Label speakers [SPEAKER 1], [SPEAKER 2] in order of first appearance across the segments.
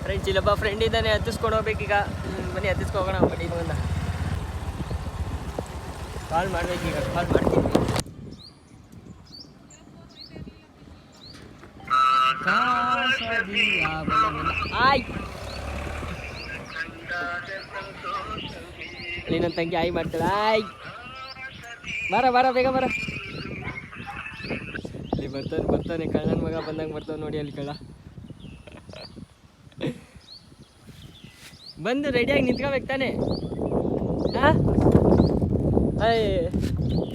[SPEAKER 1] Friends ಇಲ್ಲೊಬ್ಬ friend ಇದ್ದಾನೆ, ಹತ್ತಿಸ್ಕೊಂಡು ಹೋಗ್ಬೇಕೀಗ. ಬನ್ನಿ ಹತ್ತಿಸ್ಕೊ ಹೋಗೋಣ. ಬನ್ನಿ ಬಂದ ಕಾಲ್ ಮಾಡ್ಬೇಕೀಗ, ಕಾಲ್ ಮಾಡ್ತೀನಿ. ಅಲ್ಲಿ ನನ್ನ ತಂಗಿ ಆಯ್ ಮಾಡ್ತಾಳೆ. ಆಯ್ ಬರ ಬೇಗ ಬರ. ಅಲ್ಲಿ ಬರ್ತಾನೆ ಕಳ್ಳನ ಮಗ ಬಂದಂಗೆ ಬರ್ತಾನೆ ನೋಡಿ. ಅಲ್ಲಿ ಕಳ್ಳ ಬಂದು ರೆಡಿಯಾಗಿ ನಿಂತ್ಕೋಬೇಕು ತಾನೆ. ಹಾಂ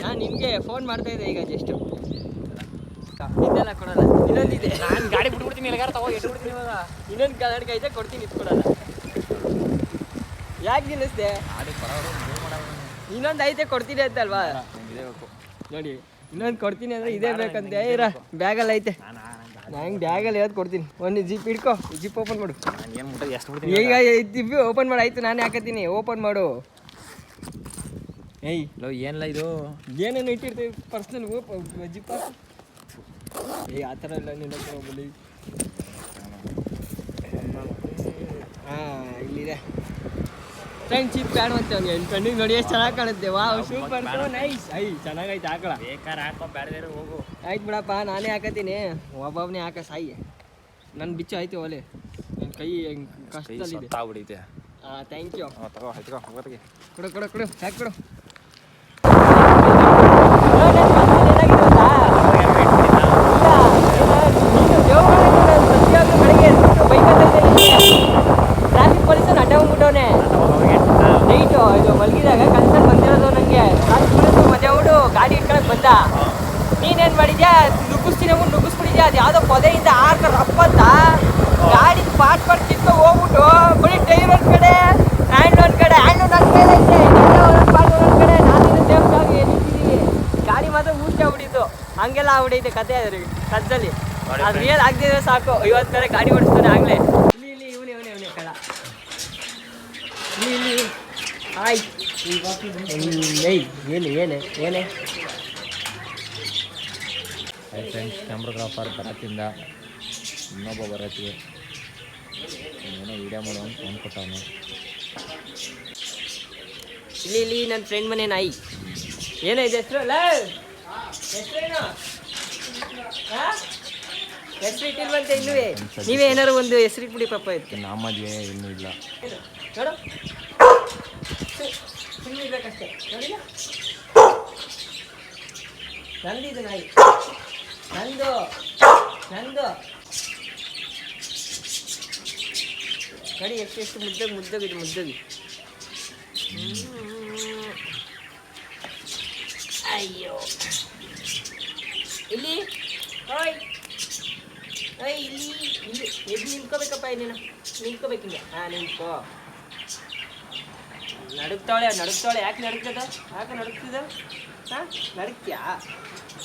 [SPEAKER 1] ನಾನು ನಿಮಗೆ ಫೋನ್ ಮಾಡ್ತಾ ಇದ್ದೆ ಈಗ ಜಸ್ಟು. ಇದೆಲ್ಲ ಕೊಡೋಲ್ಲ, ಇನ್ನೊಂದಿದೆ. ನಾನು ಗಾಡಿ ಬಿಟ್ಬಿಡ್ತೀನಿ, ಎಲ್ಲಗಾರ ತಗೋ ಎಷ್ಟು ಬಿಡ್ತೀನಿ ಇವಾಗ. ಇನ್ನೊಂದು ಕನ್ನಡಕ ಐತೆ, ಕೊಡ್ತೀನಿ, ಇಟ್ಕೊಡಲ್ಲ. ಯಾಕೆ ನಿಲ್ಲಿಸ್ದೆ? ಇನ್ನೊಂದು ಐತೆ ಕೊಡ್ತೀನಿ ಅಂತಲ್ವಾ ನೋಡಿ. ಇನ್ನೊಂದು ಕೊಡ್ತೀನಿ ಅಂದರೆ ಇದೇ ಬೇಕಂತೆ. ಇರ ಬ್ಯಾಗಲ್ಲಿ ಐತೆ, ನಂಗೆ ಬ್ಯಾಗಲ್ಲಿ ಯಾವ್ದು ಕೊಡ್ತೀನಿ. ಒಂದು ಜಿಪ್ ಇಟ್ಕೋ, ಜಿಪ್ ಓಪನ್ ಮಾಡು. ಈಗ ಜಿಪ್ ಓಪನ್ ಮಾಡಿ ಆಯ್ತು, ನಾನು ಹಾಕತ್ತೀನಿ. ಓಪನ್ ಮಾಡು. ಏಯ್
[SPEAKER 2] ಏನಿಲ್ಲ, ಇದು
[SPEAKER 1] ಏನೇನು ಇಟ್ಟಿರ್ತೀವಿ ಪರ್ಸ್ನಲ್ ಜಿಪ್ ಹಾಕು. ಏಯ್ ಆ ಥರ ಇಲ್ಲ ನಿನ್ನ ಬಲ್ಲಿ. ಹಾಂ ಇಲ್ಲಿದೆ ಫ್ರೆಂಡ್. ಚಿಪ್ ಕಾಣುವಂತೆ ಅವ್ನಿಗೆ ಕಣ್ಣಿಗೆ ನೋಡಿ ಎಷ್ಟು ಚೆನ್ನಾಗಿ ಕಾಣುತ್ತೆ. Wow super, so nice. ಚೆನ್ನಾಗೈತೆ, ಹಾಕಳ
[SPEAKER 2] ಬೇಕಾರೆ ಹಾಕೋ, ಬೇಡ ಹೋಗು.
[SPEAKER 1] ಆಯ್ತು ಬಿಡಪ್ಪ, ನಾನೇ ಹಾಕತ್ತೀನಿ. ಒಬ್ಬೊಬ್ಬನೇ ಹಾಕ ಸಾಯಿ. ನನ್ನ ಬಿಚ್ಚು ಆಯ್ತು ಒಲೆ. ನನ್ನ ಕೈ ಕಷ್ಟದಲ್ಲಿದೆ. ಹಾಂ ಥ್ಯಾಂಕ್ ಯು. ಕೊಡು ಸಾಕು ಕೊಡು. ಟ್ರಾಫಿಕ್ ಪೊಲೀಸನ್ ಅಡ್ಡ ಹೋಗ್ಬಿಟ್ಟವನೆ ನೈಟು. ಇದು ಮಲಗಿದಾಗ ಕನ್ಸಲ್ ಬಂದಿರೋದು ನನಗೆ. ಟ್ರಾಫಿಕ್ ಪೊಲೀಸು ಮಜಾ ಬಿಡು ಗಾಡಿ ಇಟ್ಕೊಳಕ್ ಬಂದ. ನೀನೇನು ಮಾಡಿದ್ಯಾ? ನುಗ್ಗಿಸ್ಬಿಟ್ಟಿದ್ಯಾ. ಅದು ಯಾವುದೋ ಪೊದೆಯಿಂದ ರಪ್ಪಂತ ಗಾಡಿ ಪಾಟ್ ಕಿತ್ಕೊ ಹೋಗ್ಬಿಟ್ಟು ಬರೀ ಟೈರ್ ಒಂದು ಕಡೆ, ಹ್ಯಾಂಡ್ ಒಂದು ಕಡೆ, ಹ್ಯಾಂಡ್ ನನ್ನ ಮೇಲೆ ಐತೆ, ಪಾಟ್ ಒಂದೊಂದು ಕಡೆ. ನಾನು ದೇವಸ್ಥಾನ ನಿಂತಿದ್ದೀನಿ, ಗಾಡಿ ಮಾತ್ರ ಊಟ ಆಗ್ಬಿಟ್ಟಿತ್ತು. ಹಂಗೆಲ್ಲ ಆಗ್ಬಿಟ್ಟೈತೆ ಕತೆ ಅದ್ರಿಗೆ ಕತ್ತಲ್ಲಿ. ಅದು ರಿಯಲ್ ಆಗದಿದ್ರೆ ಸಾಕು. 50 ಕಡೆ ಗಾಡಿ ಓಡಿಸ್ತಾನೆ ಆಗಲೇ. ಇಲ್ಲಿ ಇವನೇ ಕಳ್ಳ. ಇಲ್ಲಿ ಆಯ್ತು. ಏನೇ
[SPEAKER 2] ಫ್ರೆಂಡ್ಸ್, ಕ್ಯಾಮ್ರಾಗ್ರಾಫರ್ ಬರತ್ತಿಂದ ಇನ್ನೊಬ್ಬ ಬರತ್ತಿಗೆ ಏನೋ ವೀಡಿಯೋ ಮಾಡೋ ಅಂತ ಫೋನ್ ಕೊಟ್ಟವನು.
[SPEAKER 1] ಇಲ್ಲಿ ನನ್ನ ಫ್ರೆಂಡ್ ಮನೆ ನಾಯಿ. ಏನೋ ಇದೆ ಹೆಸರು? ಹೆಸರೇನು? ಹೆಸರು ಇಟ್ಟಿಲ್ವಂತೆ ಇನ್ನೂ. ನೀವೇ ಏನಾರು ಒಂದು ಹೆಸರು ಇಟ್ಬಿಡಿ ಪಾಪ. ಇದಕ್ಕೆ
[SPEAKER 2] ನಮ್ಮದೇ ಇನ್ನೂ ಇಲ್ಲ
[SPEAKER 1] ನೋಡು, ಸುಮ್ಮನೆ ಇರ್ಬೇಕಷ್ಟೇ. ನೋಡಿಲ್ಲ, ನಂದಿದು ನಾಯಿ, ನಂದು ನೋಡಿ. ಎಷ್ಟು ಮುದ್ದಗಿ. ಅಯ್ಯೋ ಇಲ್ಲಿ ಇಲ್ಲಿ ಎದ್ದು ನಿಂತ್ಕೋಬೇಕಪ್ಪ. ನೀನು ನಿಂತ್ಕೋಬೇಕು ಹಿಂಗೆ. ಹಾಂ ನಿಂತ್ಕೋ. ನಡುಕ್ತಾಳೆ. ಯಾಕೆ ನಡುಕ್ತದ? ಹಾಂ ನಡುಕ್ತ್ಯಾ?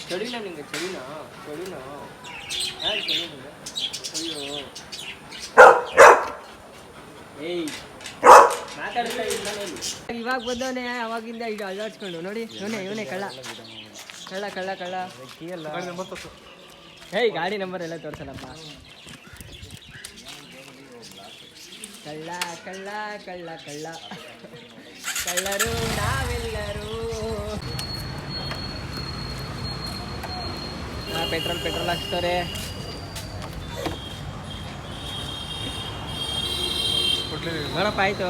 [SPEAKER 1] ಚಳಿನ ನಿಂಗೆ? ಚಳಿನೋ ಹಾಂ ಚಳಿ ನಿಂಗೆ. ಅಯ್ಯೋ ಏಯ್ ಮಾತಾಡ್ತಾ ಇಲ್ಲ ಮನೇಲಿ. ಇವಾಗ ಬಂದವನೇ, ಅವಾಗಿಂದ ಈಗ ಅಲ್ಲಾಡ್ಸ್ಕೊಂಡು ನೋಡಿ. ಇವನೇ ಕಳ್ಳ. ಹೇಯ್ ಗಾಡಿ ನಂಬರ್ ಎಲ್ಲ ತೋರಿಸಲ್ಲಪ್ಪ. ಕಳ್ಳರು ನಾವೆಲ್ಲರೂ. ಪೆಟ್ರೋಲ್ ಹಾಕ್ತಾರೆ. ನೋಡಪ್ಪ ಆಯ್ತು.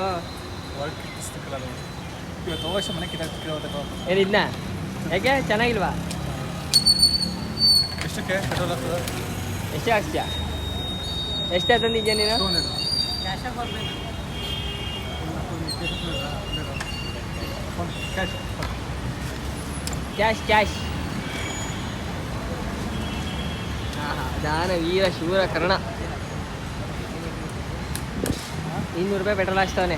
[SPEAKER 1] ಏನಿದ್ನ ಯಾಕೆ ಚೆನ್ನಾಗಿಲ್ವಾ? ಎಷ್ಟು ಹಾಕ್ಸ್ತೀಯ? ಎಷ್ಟು ತಂದಿದ್ಯಾ ನೀನು? ಕ್ಯಾಶ್. ದಾನ ವೀರ ಶೂರ ಕರ್ಣ. 200 ರೂಪಾಯಿ ಪೆಟ್ರೋಲ್ ಹಾಕ್ಸ್ತವನೆ.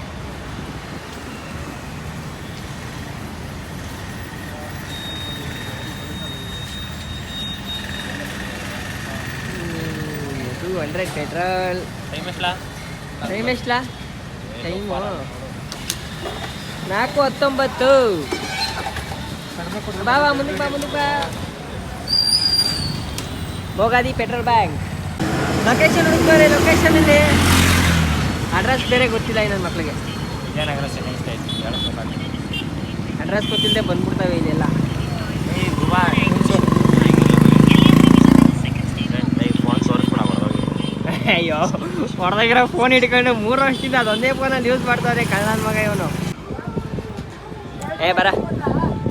[SPEAKER 1] $200 ಪೆಟ್ರೋಲ್. ಟೈಮ್ ಎಷ್ಟಲಾ? ಟೈಮು 4:19. ಬಾ ಮುಂದಕ್ಕೆ ಬಾ. Bhogadi petrol bank. ಲೊಕೇಶನ್ ಹುಡುಕ್ತಾರೆ. ಲೊಕೇಶನಲ್ಲಿ ಅಡ್ರೆಸ್ ಬೇರೆ ಗೊತ್ತಿಲ್ಲ ನನ್ನ ಮಕ್ಳಿಗೆ.
[SPEAKER 2] ವಿಜಯನಗರ ಸೆಕೆಂಡ್ ಸ್ಟೇಜ್ ಹೇಳಕ್ಕಾಗಲ್ಲ.
[SPEAKER 1] ಅಡ್ರೆಸ್ ಗೊತ್ತಿಲ್ಲದೆ ಬಂದ್ಬಿಡ್ತವೆ ಇಲ್ಲೆಲ್ಲ.
[SPEAKER 2] ಫೋನ್ ತೋರಿಸ್ಬಿಡ ಹೊರದೋಗಿ.
[SPEAKER 1] ಅಯ್ಯೋ ಹೊಡೆದಾಗಿರೋ ಫೋನ್ ಹಿಡ್ಕೊಂಡು 3 ವರ್ಷದಿಂದ ಅದೊಂದೇ ಫೋನಲ್ಲಿ ಯೂಸ್ ಮಾಡ್ತಾನೆ ಕನ್ನಡ ಮಗ ಇವನು. ಬರ.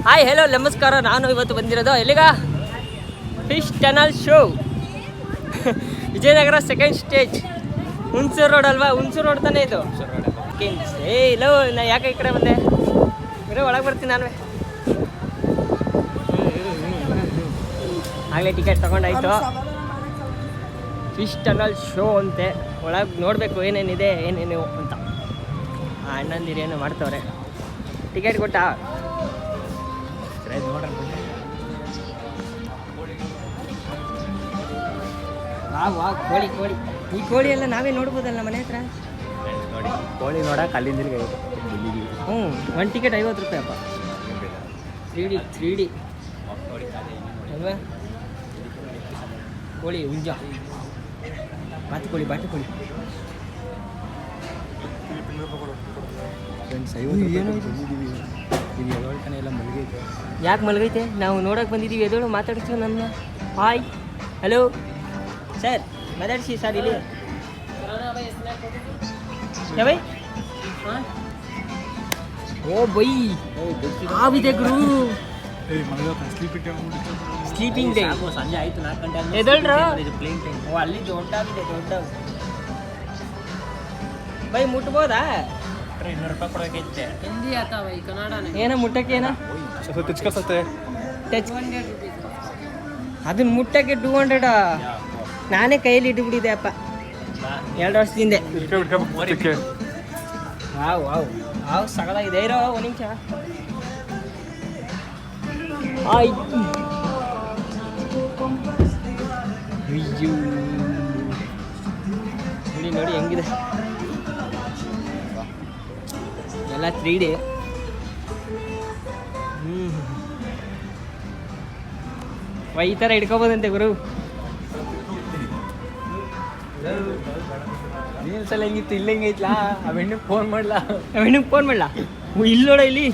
[SPEAKER 1] ಹಾಯ್ ಹೆಲೋ ನಮಸ್ಕಾರ. ನಾನು ಇವತ್ತು ಬಂದಿರೋದು ಎಲ್ಲಿಗ? Fish tunnel show Vijayanagara second stage. Hunsur road ಅಲ್ವಾ? ಹುಣಸೂರು ರೋಡ್ ತಾನೇ ಇದು. ಇಲ್ಲೋ ನಾ ಯಾಕೆ ಈ ಕಡೆ ಬಂದೆ? ಬರೀ ಒಳಗೆ ಬರ್ತೀನಿ ನಾನು. ಆಗಲೇ ಟಿಕೆಟ್ ತೊಗೊಂಡಾಯ್ತು. ಫಿಶ್ ಟನಲ್ ಶೋ ಅಂತೆ. ಒಳಗೆ ನೋಡಬೇಕು ಏನೇನಿದೆ ಏನೇನು ಅಂತ. ಅಣ್ಣಂದಿರೇನು ಮಾಡ್ತವ್ರೆ. ಟಿಕೆಟ್ ಕೊಟ್ಟ
[SPEAKER 2] ನೋಡ್ರಿ
[SPEAKER 1] ವಾ ಕೋಳಿ ಕೋಳಿ. ಈ ಕೋಳಿ ಎಲ್ಲ ನಾವೇ ನೋಡ್ಬೋದಲ್ಲ ಮನೆ ಹತ್ರ.
[SPEAKER 2] ನೋಡಿ ಕೋಳಿ ನೋಡಕ್ಕೆ ಅಲ್ಲಿಂದ
[SPEAKER 1] ಹ್ಞೂ 1 ಟಿಕೆಟ್ 50 ರೂಪಾಯಿ ಅಪ್ಪ. 3D ಅಲ್ವಾ? ಕೋಳಿ ಹುಂಜ, ಬಾತುಕೋಳಿ ಬಾತುಕೋಳಿ. ಯಾಕೆ ಮಲಗೈತೆ? ನಾವು ನೋಡೋಕೆ ಬಂದಿದ್ದೀವಿ. ಎದೋಳು ಮಾತಾಡ್ತೀವಿ ನನ್ನ. ಹಾಯ್ ಹಲೋ ಸರ್, ಮಾತಾಡಿಸಿ ಸರ್. ಇಲ್ಲಿ ಬೈ. ಓ ಬೈ ಆವಿದೆ ಗುರು. ಸ್ಲೀಪಿಂಗ್ ಡೇ
[SPEAKER 2] ಸಂಜೆ ಆಯ್ತು 4 ಗಂಟೆ
[SPEAKER 1] ಎದಳ್ರ.
[SPEAKER 2] Plane time.
[SPEAKER 1] ಓ ಅಲ್ಲಿ ದೊಡ್ಡಾಗಿದೆ ದೊಡ್ಡ ಬೈ. ಮುಟ್ಬೋದಾ?
[SPEAKER 2] 200 ರೂಪಾಯಿ ಕೊಡೋಕೈತೆ.
[SPEAKER 1] ಹಿಂದಿ ಆತಾವ ಈ ಕನ್ನಡನೇ. ಏನೋ ಮುಟ್ಟಕ್ಕೆ ಏನೋ ಟಚ್ ಅದನ್ನ ಮುಟ್ಟಕ್ಕೆ 200. ನಾನೇ ಕೈಯಲ್ಲಿ ಇಟ್ಬಿಟ್ಟಿದ್ದೆ ಅಪ್ಪ 2 ವರ್ಷದಿಂದ. ವಾವ್ ವಾವ್ ವಾವ್ ಸಗದಾಗಿದೆ. ಇರೋ 1 ನಿಮಿಷ ಆಯ್ತು. ಅಯ್ಯೋ ನೋಡಿ ನೋಡಿ ಹೆಂಗಿದೆ ಎಲ್ಲ 3D. ಈ ಥರ ಹಿಡ್ಕೊಬೋದಂತೆ ಗುರು.
[SPEAKER 2] ರೀಲ್ಸಲ್ಲಿ ಹೆಂಗಿತ್ತು ಇಲ್ಲಿ ಹೆಂಗೈತ್ಲಾ? ಆ ಹೆಣ್ಣಿಗೆ ಫೋನ್ ಮಾಡ್ಲಾ?
[SPEAKER 1] ಇಲ್ಲಿ ನೋಡ ಇಲ್ಲಿ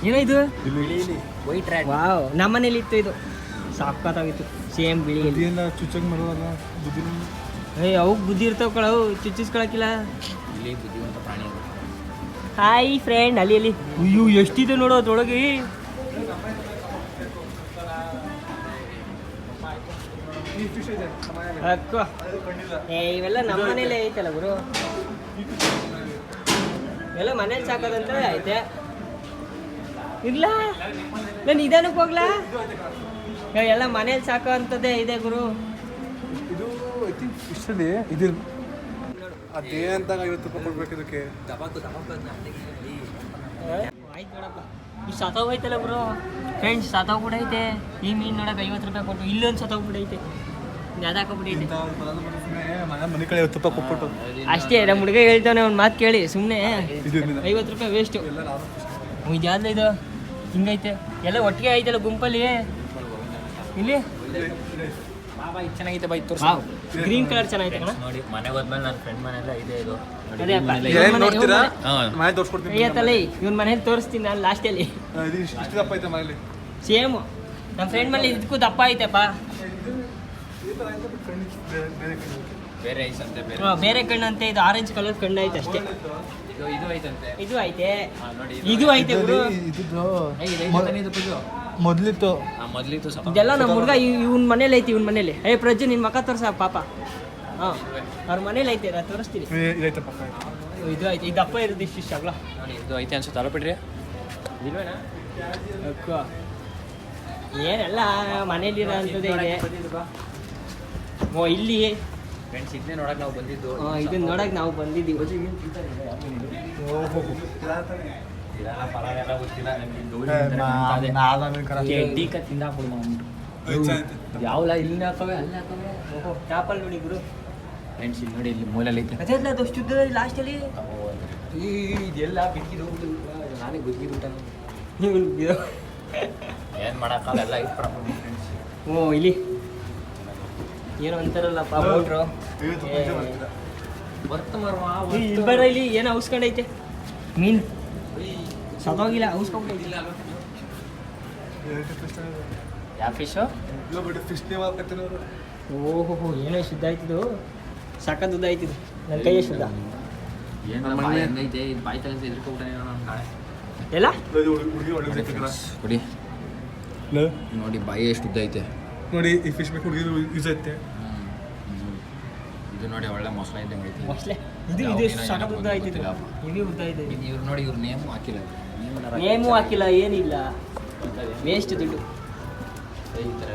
[SPEAKER 1] ಏನೋ ಇದು
[SPEAKER 2] ವೈಟ್ ರ್ಯಾಟ್.
[SPEAKER 1] ವಾವ್ ನಮ್ಮನೇಲಿ ಇತ್ತು ಇದು. ಸಾಕಾಗಿತ್ತು ಸೇಮ್ ಬಿಳಿ. ಅವಕ್ಕೆ ಬುದ್ಧಿ ಇರ್ತಾವ ಕಳವು ಚುಚ್ಚಿಸ್ಕೊಳಕಿಲ್ಲ.
[SPEAKER 2] ಇಲ್ಲಿ ಬುದ್ಧಿವಂತ ಪ್ರಾಣಿ.
[SPEAKER 1] ಹಾಯ್ ಫ್ರೆಂಡ್ ಅಲ್ಲಿ ಅಲ್ಲಿ. ಅಯ್ಯೋ ಎಷ್ಟಿದೆ ನೋಡೋ ಅದ್ರೊಳಗೆ. ಅಕ್ಕ ಇವೆಲ್ಲ ನಮ್ಮ ಮನೇಲೆ ಐತಲ್ಲ ಗುರು. ಇವೆಲ್ಲ ಮನೇಲಿ ಸಾಕೋದಂತ ಐತೆ. ಇಲ್ಲ ನಾನು ನಿಧಾನಕ್ಕೆ ಹೋಗ್ಲಾ? ಎಲ್ಲ ಮನೇಲಿ ಸಾಕೋ ಅಂಥದ್ದೇ ಇದೆ ಗುರು.
[SPEAKER 3] ಇದು ಐ ಥಿಂಕ್ ಫಿಶಲ್ಲಿ ಇದು ಅದೇ ಅಂತ 50 ರೂಪಾಯಿ ಕೊಡ್ಬೇಕು ಇದಕ್ಕೆ.
[SPEAKER 1] ಆಯ್ತು ನೋಡಪ್ಪ. ಇಷ್ಟು ಸತ್ತೋಗೈತಲ್ಲ ಗುರು. ಫ್ರೆಂಡ್ಸ್ ಸತ್ತೋಗ್ಬಿಟ್ಟೈತೆ. ಈ ಮೀನು ನೋಡಕ್ಕೆ 50 ರೂಪಾಯಿ ಕೊಟ್ಟು ಇಲ್ಲೊಂದು ಸತ್ತೋಗ್ಬಿಟ್ಟೈತೆ. ಯಾದಾಕೋಗ್ಬಿಟ್ಟೈತೆ
[SPEAKER 3] ಮನೆ ಕಡೆ 50 ರೂಪಾಯಿ ಕೊಟ್ಬಿಟ್ಟು
[SPEAKER 1] ಅಷ್ಟೇ. ನಮ್ಮ ಹುಡುಗ ಹೇಳ್ತಾನೆ ಒಂದು ಮಾತು ಕೇಳಿ ಸುಮ್ಮನೆ 50 ರೂಪಾಯಿ ವೇಸ್ಟು. ಇದು ಯಾವ್ದು ಇದು ಹಿಂಗೈತೆ ಎಲ್ಲ ಒಟ್ಟಿಗೆ ಐತಲ್ಲ ಗುಂಪಲ್ಲಿ. ಇಲ್ಲಿ
[SPEAKER 2] ಚೆನ್ನಾಗೈತೆ ಬೈ.
[SPEAKER 1] ಗ್ರೀನ್ ಕಲರ್ ಚೆನ್ನಾಗೈತೆ ಕಣ.
[SPEAKER 2] ನೋಡಿ ಮನೆಗೆ ಹೋದ್ಮೇಲೆ ನನ್ನ ಫ್ರೆಂಡ್ ಮನೆಯಲ್ಲ ಇದೆ ಇದು.
[SPEAKER 1] ಅದೇ ಅಪ್ಪ
[SPEAKER 3] ಏನ್ ನೋಡ್ತೀರಾ? ಮನೆ ತೋರಿಸ್ಕೊಡ್ತೀನಿ.
[SPEAKER 1] ಅಯ್ಯತ್ತಲ್ಲ ಇವ್ನ ಮನೇಲಿ ತೋರಿಸ್ತೀನಿ ನಾನು ಲಾಸ್ಟಲ್ಲಿ.
[SPEAKER 3] ಇದು ಇಷ್ಟು ದಪ್ಪ ಐತೆ ಮನೇಲಿ.
[SPEAKER 1] ಸೇಮು ನಮ್ಮ ಫ್ರೆಂಡ್ ಮನೇಲಿ ಇದಕ್ಕೂ ದಪ್ಪ ಐತೆಪ್ಪ.
[SPEAKER 2] ಬೇರೆ ಐಸಂತೆ ಬೇರೆ.
[SPEAKER 1] ಬೇರೆ ಕಣ್ಣಂತೆ. ಇದು ಆರೆಂಜ್ ಕಲರ್ ಕಣ್ಣು ಐತೆ ಅಷ್ಟೇ.
[SPEAKER 2] ಇದು ಐತಂತೆ.
[SPEAKER 1] ಇದು ಐತೆ
[SPEAKER 2] ನೋಡಿ
[SPEAKER 1] ಇದು ಐತೆ ಗುರು.
[SPEAKER 3] ಮೊದ್ಲಿತ್ತು
[SPEAKER 2] ಮೊದ್ಲಿತ್ತು
[SPEAKER 1] ಇದೆಲ್ಲ ನಮ್ಮ ಹುಡುಗ ಇವ್ನ ಮನೇಲಿ ಐತಿ. ಇವ್ನ ಮನೇಲಿ ಪ್ರಜ್ಜು ನಿನ್ನ ಮಕ್ಕ ತೋರ್ಸ ಪಾಪ. ಹಾಂ ಅವ್ರ ಮನೇಲಿ ಐತೆ ನಾನು ತೋರಿಸ್ತೀನಿ.
[SPEAKER 3] ಇದೈತೆ ಪಕ್ಕ.
[SPEAKER 1] ಇದು ಐತೆ. ಇದು ದಪ್ಪ ಇರೋದು ಇಷ್ಟು ಅಗಲ.
[SPEAKER 2] ನೋಡಿ ಇದು ಐತೆ ಅನ್ಸುತ್ತೆ. ಅಲ್ಲ ಬಿಡ್ರಿ ಇಲ್ವೇನಾ?
[SPEAKER 1] ಅಕ್ಕ ಏನೆಲ್ಲ ಮನೇಲಿರೋ ಅಂಥದ್ದೇ ಇದೆ. ಓ ಇಲ್ಲಿ
[SPEAKER 2] ಫ್ರೆಂಡ್ಸ್ ಇದನ್ನೇ ನೋಡಕ್ಕೆ ನಾವು ಬಂದಿದ್ದು.
[SPEAKER 1] ಇದನ್ನ ನೋಡಕ್ಕೆ ನಾವು ಬಂದಿದ್ದೀವಿ.
[SPEAKER 2] ಯಾವಲ್ಲ ಇಲ್ಲಿ ಹಾಕವೆ ಅಲ್ಲಿ ಹಾಕವೆ.
[SPEAKER 1] ಚಾಪಲ್ ನೋಡಿ ಗುರು.
[SPEAKER 2] ಫ್ರೆಂಡ್ಸ್ ಇಲ್ಲಿ ನೋಡಿ ಇಲ್ಲಿ ಮೂಲೆಯಲ್ಲಿ ಐತೆ.
[SPEAKER 1] ಅದೆಲ್ಲ ಅದಷ್ಟು ಉದ್ದ ಲಾಸ್ಟಲ್ಲಿ
[SPEAKER 2] ಇದೆಲ್ಲ ಬಿಕ್ಕಿದ್ದು ನಾನೇ ಗುದ್ದಿದ್ದು ಏನು ಮಾಡೋಕ್ಕಲ್ಲ ಎಲ್ಲ ಐತೆ ಪ್ರಾಬ್ಲಮ್ ಫ್ರೆಂಡ್ಸ್.
[SPEAKER 1] ಓ ಇಲ್ಲಿ ಏನೋ ಅಂತಾರಲ್ಲಪ್ಪ ಮೋಟ್ರು. ಇಲ್ಲಿ ಬರ ಇಲ್ಲಿ ಏನೋ ಔಸ್ಕೊಂಡೈತೆ ಮೀನು ಸದೋಗಿಲ್ಲ ಔಸ್ಕೊಂಡೈತಿ
[SPEAKER 2] ಯಾವ ಫಿಶು?
[SPEAKER 3] ಇಲ್ಲ ಬಿಟ್ಟು ಫಿಶ್ ನೇಮ್ ಹಾಕತ್ತೀನಿ ಅವರು.
[SPEAKER 1] ಓಹೋ ಏನೋ ಶುದ್ಧ ಆಯ್ತಿದು ಸಖತ್ ಉದ್ದ ಆಯ್ತಿದು ನನ್ನ ಕೈಯೇ ಶುದ್ಧ
[SPEAKER 2] ಏನು ಬಾಯಿ ಹಂಗೈತೆ ಇದು ಬಾಯಿ ತಗೊಂಡು ಎದ್ರಿಕೊಬಿಟ್ಟಾನೆ ನಾನು ನಾಳೆ.
[SPEAKER 1] ಎಲ್ಲ
[SPEAKER 3] ಹುಡುಗಿ ಒಳ್ಳೆ
[SPEAKER 2] ಕೊಡಿ ನೋಡಿ ಬಾಯಿ ಎಷ್ಟು ಉದ್ದ ಐತೆ.
[SPEAKER 3] ನೋಡಿ ಈ ಫಿಶ್ ಬೇಕು ಹುಡುಗಿ ಯೂಸ್ ಐತೆ.
[SPEAKER 2] ಇದು ನೋಡಿ ಒಳ್ಳೆ ಮೊಸಳೆ ಇದ್ದಂಗೆ ಐತೆ.
[SPEAKER 1] ಮೊಸಳೆ ಇದು ಸಖತ್ ಉದ್ದ ಆಯ್ತಿದು ಇದು ಉದ್ದ ಐತೆ
[SPEAKER 2] ಇವ್ರು ನೋಡಿ ಇವ್ರು ನೇಮು ಹಾಕಿಲ್ಲ.
[SPEAKER 1] ನೇಮು ಹಾಕಿಲ್ಲ ಏನಿಲ್ಲ ವೇಸ್ಟ್ ದುಡ್ಡು.
[SPEAKER 2] ಈ ಥರ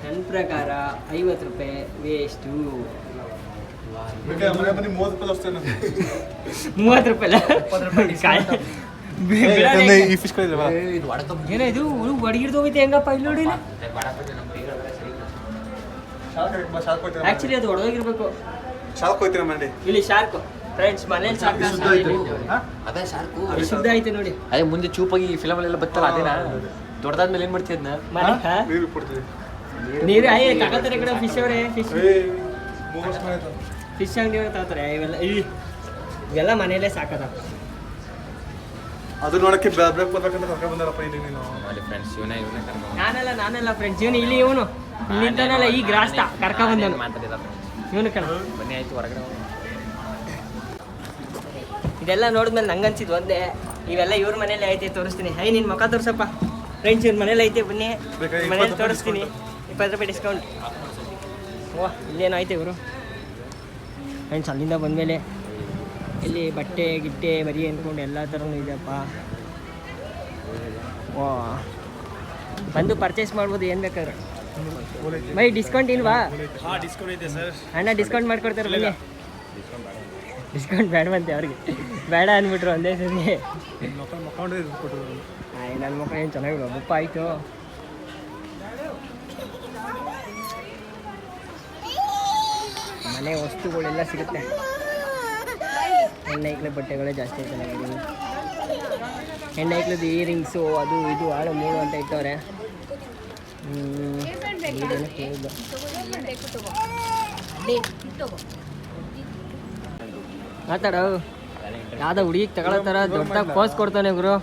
[SPEAKER 1] ನನ್ನ ಪ್ರಕಾರ 50 ರೂಪಾಯಿ ವೇಸ್ಟು.
[SPEAKER 3] ಮನೆ ಬನ್ನಿ 30 ರೂಪಾಯಿ ಅಷ್ಟೇನು.
[SPEAKER 1] 30 ರೂಪಾಯಿ
[SPEAKER 3] ಈ ಫಿಶ್ ಕಳಿಲ್ಲ
[SPEAKER 2] ಇದು ಒಡಕ
[SPEAKER 1] ಏನೋ ಇದು ಬಡಗಿರ್ದು ಹೋಗೈತೆ ಹೆಂಗಪ್ಪ ಇಲ್ಲಿ ನೋಡಿ ಆಕ್ಚುಲಿ ಅದು ಹೊಡೆದೋಗಿರ್ಬೇಕು.
[SPEAKER 3] ಶಾರ್ಕ್ ಹೋಯ್ತೀನಿ ಮಂಡಿ.
[SPEAKER 1] ಇಲ್ಲಿ ಶಾರ್ಕ್ ಫ್ರೆಂಡ್ಸ್ ಮನೇಲಿ ಶಾರ್ಕ್
[SPEAKER 2] ಅದೇ ಶಾರ್ಕು
[SPEAKER 1] ಶುದ್ಧ ಐತೆ ನೋಡಿ.
[SPEAKER 2] ಅದೇ ಮುಂದೆ ಚೂಪಾಗಿ ಫಿಲಮಲ್ಲೆಲ್ಲ ಬರ್ತಲ್ಲ ಅದೇನಾ? ದೊಡ್ಡದಾದ್ಮೇಲೆ ಏನು ಮಾಡ್ತೀವಿ ಅದನ್ನ?
[SPEAKER 1] ಮನೆ
[SPEAKER 3] ನೀರು ಕೊಡ್ತೀವಿ.
[SPEAKER 1] ನೀರು ಅಯ್ಯ ತಗೋತಾರೆ ಕಡೆ ಫಿಶ್ ಅವರೇ ಫಿಶ್
[SPEAKER 3] 3 ವರ್ಷ ಆಯ್ತು.
[SPEAKER 1] ಫಿಶ್ ಅಂಗಡಿ ತಗೋತಾರೆ ಇವೆಲ್ಲ ಮನೆಯಲ್ಲೇ ಸಾಕದ.
[SPEAKER 3] ಅದು ನೋಡಕ್ಕೆ ಬ್ರೇಕ್ ಬರ್ಬೇಕಂತ ಕರ್ಕೊಂಡು ಬಂದಾರಪ್ಪ ಇಲ್ಲಿ ನೀನು.
[SPEAKER 2] ನೋಡಿ ಫ್ರೆಂಡ್ಸ್ ಇವನೇ ಕರ್ಕೊಂಡು
[SPEAKER 1] ನಾನಲ್ಲ ಫ್ರೆಂಡ್ಸ್ ಇವನು ಇಲ್ಲಿ ಇವನು ಇಲ್ಲಿ ನಿಂತಾನಲ್ಲ ಈ ಗ್ರಾಸ್ತ ಕರ್ಕ ಬಂದನು
[SPEAKER 2] ಮಾತಾಡಿದ
[SPEAKER 1] ಇವನು ಕಣ.
[SPEAKER 2] ಬನ್ನಿ ಆಯ್ತು ಹೊರಗಡೆ
[SPEAKER 1] ಇದೆಲ್ಲ ನೋಡಿದ್ಮೇಲೆ ನಂಗೆ ಅನ್ಸಿದ್ದು ಒಂದೇ ಇವೆಲ್ಲ ಇವ್ರ ಮನೇಲಿ ಐತೆ ತೋರಿಸ್ತೀನಿ. ನಿನ್ನ ಮುಖ ತೋರ್ಸಪ್ಪ ಫ್ರೆಂಡ್ಸ್ ಇವ್ರ ಮನೇಲಿ ಐತೆ ಬನ್ನಿ ಮನೇಲಿ ತೋರಿಸ್ತೀನಿ. 20 ರೂಪಾಯಿ ಡಿಸ್ಕೌಂಟ್. ಓಹ್ ಇಲ್ಲೇನೋ ಐತೆ ಇವರು ಫ್ರೆಂಡ್ಸ್. ಅಲ್ಲಿಂದ ಬಂದಮೇಲೆ ಇಲ್ಲಿ ಬಟ್ಟೆ ಗಿಟ್ಟೆ ಮರಿ ಅಂದ್ಕೊಂಡು ಎಲ್ಲ ಥರನೂ ಇದೆಯಪ್ಪ. ಓ ಬಂದು ಪರ್ಚೇಸ್ ಮಾಡ್ಬೋದು ಏನು ಬೇಕಾದ್ರೆ. ಬೈ ಡಿಸ್ಕೌಂಟ್ ಇಲ್ವಾ?
[SPEAKER 3] ಡಿಸ್ಕೌಂಟ್ ಇದೆ ಸರ್.
[SPEAKER 1] ಅಣ್ಣ ಡಿಸ್ಕೌಂಟ್ ಮಾಡ್ಕೊಡ್ತಾರೆ ಬನ್ನಿ. ಡಿಸ್ಕೌಂಟ್ ಬೇಡವಂತೆ ಅವ್ರಿಗೆ ಬೇಡ ಅಂದ್ಬಿಟ್ರು ಒಂದೇ ಸರಿ. ಆಯ್ ನನ್ನ ಮಕ್ಕಳು ಏನು ಚೆನ್ನಾಗಿಲ್ಲ ಬುಪ್ಪ ಆಯಿತು. ಮನೆ ವಸ್ತುಗಳೆಲ್ಲ ಸಿಗುತ್ತೆ. ಹೆಣ್ಣೈಕ್ಳ ಬಟ್ಟೆಗಳೇ ಜಾಸ್ತಿ ಚೆನ್ನಾಗಿದೆ. ಹೆಣ್ಣೈಕ್ಳದ್ದು ಇಯರಿಂಗ್ಸು ಅದು ಇದು ಆಳು 3 ಅಂತ ಇಟ್ಟವ್ರೆ. ಮಾತಾಡು ಯಾವ್ದೋ ಹುಡುಗಿಗೆ ತಗೊಳತ್ತಾರ ದೊಡ್ಡದಾಗಿ ಪೋಸ್ ಕೊಡ್ತಾನೆ ಗುರು.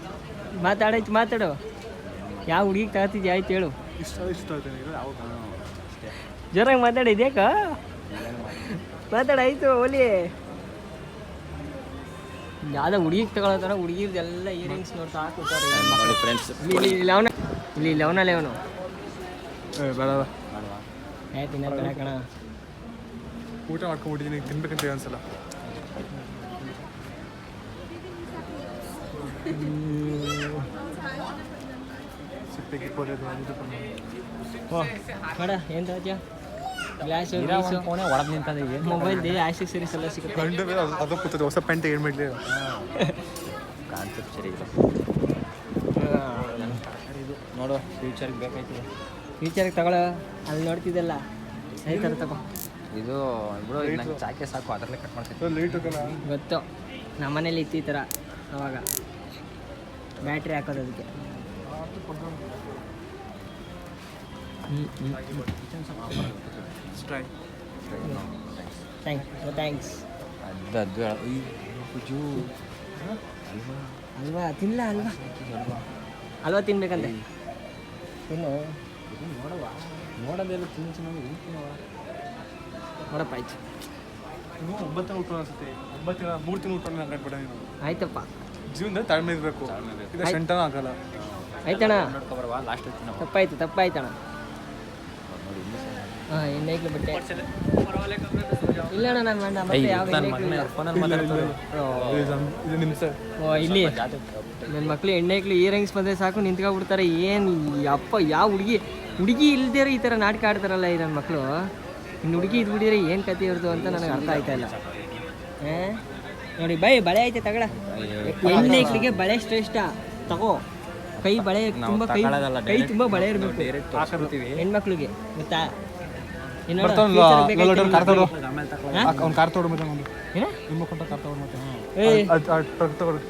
[SPEAKER 1] ಮಾತಾಡು ಯಾವ ಹುಡುಗಿಗೆ ತಗೋತಿದ್ಯಾ ಆಯ್ತು ಹೇಳು.
[SPEAKER 3] ಇಷ್ಟ ಆಯ್ತು
[SPEAKER 1] ಜೋರಾಗಿ ಮಾತಾಡಿದ್ಯಾಕ ಮಾತಾಡಾಯ್ತು ಓಲಿ. ಯಾವ್ದೋ ಹುಡುಗಿಗೆ ತಗೊಳತ್ತಾರ ಹುಡುಗಿರ್ದೆಲ್ಲ ಇಯರಿಂಗ್ಸ್ ನೋಡ್ತಾ ಹಾಕೋತಾರೆ.
[SPEAKER 2] ನೋಡಿ ಫ್ರೆಂಡ್ಸ್
[SPEAKER 1] ಇಲ್ಲಿ ಲವನಲ್ಲಿ ಅವನು
[SPEAKER 3] ಬೇಡ
[SPEAKER 1] ತಿನ್ನೋದು ಬೇಡ ಕಣ.
[SPEAKER 3] ಊಟ ಮಾಡ್ಕೊಂಡ್ಬಿಟ್ಟಿದ್ದೀನಿ ತಿನ್ಬೇಕಂತ ಅನ್ಸಲ್ಲ. ಸಿಪ್ಪೆಗೆ
[SPEAKER 1] ಓ ಬೇಡ ಏನು ತಗೋತಿಯಾ? ಗ್ಲಾಸು ಗ್ಲಾಸು
[SPEAKER 2] ಫೋನೇ ಒಳಗೆ ನಿಂತದೆ. ಏನು
[SPEAKER 1] ಮೊಬೈಲ್ದು ಆಕ್ಸೆಸರೀಸ್ ಎಲ್ಲ ಸಿಗುತ್ತೆ.
[SPEAKER 3] ಗಂಡು ಅದು ಕೂತದೆ ಹೊಸ ಪ್ಯಾಂಟ್ ಏನು ಮಾಡಲಿ
[SPEAKER 2] ಕಾನ್ಸೆಪ್ಟ್ ಸರಿ ಇಲ್ಲ. ಇದು ನೋಡು ಫ್ಯೂಚರ್ಗೆ ಬೇಕಾಯ್ತು.
[SPEAKER 1] ಫ್ಯೂಚರ್ಗೆ ತಗೊಳ್ಳೋ ಅಲ್ಲಿ ನೋಡ್ತಿದ್ದಲ್ಲ ಅದೇ ಥರ ತಗೋ.
[SPEAKER 2] ಇದು ಬಿಡು ನಂಗೆ ಚಾಕೆ ಸಾಕು ಅದರಲ್ಲೇ ಕಟ್ ಮಾಡ್ತೀನಿ.
[SPEAKER 3] ಲೈಟ್ ಹೋಗಲ್ಲ
[SPEAKER 1] ಗೊತ್ತು ನಮ್ಮನೇಲಿ ಇತ್ತು ಈ ಥರ ಅವಾಗ ಬ್ಯಾಟ್ರಿ ಹಾಕೋದು ಅದಕ್ಕೆ. ಥ್ಯಾಂಕ್ಸ್.
[SPEAKER 2] ಅದು
[SPEAKER 1] ಅಲ್ವಾ ತಿನ್ನಲ್ಲ ಅಲ್ವಾ ತಿನ್ಬೇಕಂತೆ ತಿನ್ನು
[SPEAKER 2] ನೋಡೋದೆಲ್ಲ ತಿನ್ನು ಚೆನ್ನಾಗಿ
[SPEAKER 1] ನೋಡಪ್ಪ ಆಯ್ತು.
[SPEAKER 3] ಇನ್ನು 9 ತಿಂಗಳು ಊಟ ಅನ್ಸುತ್ತೆ. 9 ತಿಂಗಳು 3 ತಿಂಗಳು ಊಟ ಹಾಕಬೇಡ ನೀನು.
[SPEAKER 1] ಆಯ್ತಪ್ಪ
[SPEAKER 3] ಜೀವನದಲ್ಲಿ ತಾಳ್ಮೆ ಇರಬೇಕು. ಇದು ಶಂಟನ ಆಗಲ್ಲ.
[SPEAKER 1] ಆಯ್ತಣ್ಣ
[SPEAKER 2] ನೋಡ್ಕೊಬರ್ವಾ ಲಾಸ್ಟ್
[SPEAKER 1] ತಪ್ಪಾಯ್ತಣ್ಣ. ಹಾಂ ಎಣ್ಣೆಗ್ಲು ಬಟ್ಟೆ ಇಲ್ಲ ಅಣ್ಣ ನಾನು ಮತ್ತೆ ಯಾವ
[SPEAKER 3] ಇದು ನಿಮ್ಮ ಸರ್.
[SPEAKER 1] ಓ ಇಲ್ಲಿ ನನ್ನ ಮಕ್ಳು ಎಣ್ಣೆಗ್ಲು ಇಯರಿಂಗ್ಸ್ ಬಂದರೆ ಸಾಕು ನಿಂತ್ಕೊಬಿಡ್ತಾರೆ. ಏನು ಅಪ್ಪ ಯಾವ ಹುಡುಗಿ ಇಲ್ದೇ ಈ ಥರ ನಾಟಕ ಆಡ್ತಾರಲ್ಲ ಈ ನನ್ನ ಮಕ್ಕಳು. ಇನ್ನು ಹುಡುಗಿ ಇದ್ಬಿಟ್ಟಿದ್ರೆ ಏನು ಕತೆ ಇರ್ದು ಅಂತ ನನಗೆ ಅರ್ಥ ಆಯ್ತಾ ಇಲ್ಲ. ನೋಡಿ ಬಳೆ ಐತೆ ತಗೊಳ. ಹೆಣ್ಣೈಕ್ಳಿಗೆ ಬಳೆ ಶ್ರೇಷ್ಠ ತಗೋ. ಕೈ ಬಳೆ ತುಂಬ ಕೈ ತುಂಬ ಬಳೆ ಇರಬೇಕು ಹೆಣ್ಮಕ್ಳಿಗೆ ಗೊತ್ತಾ?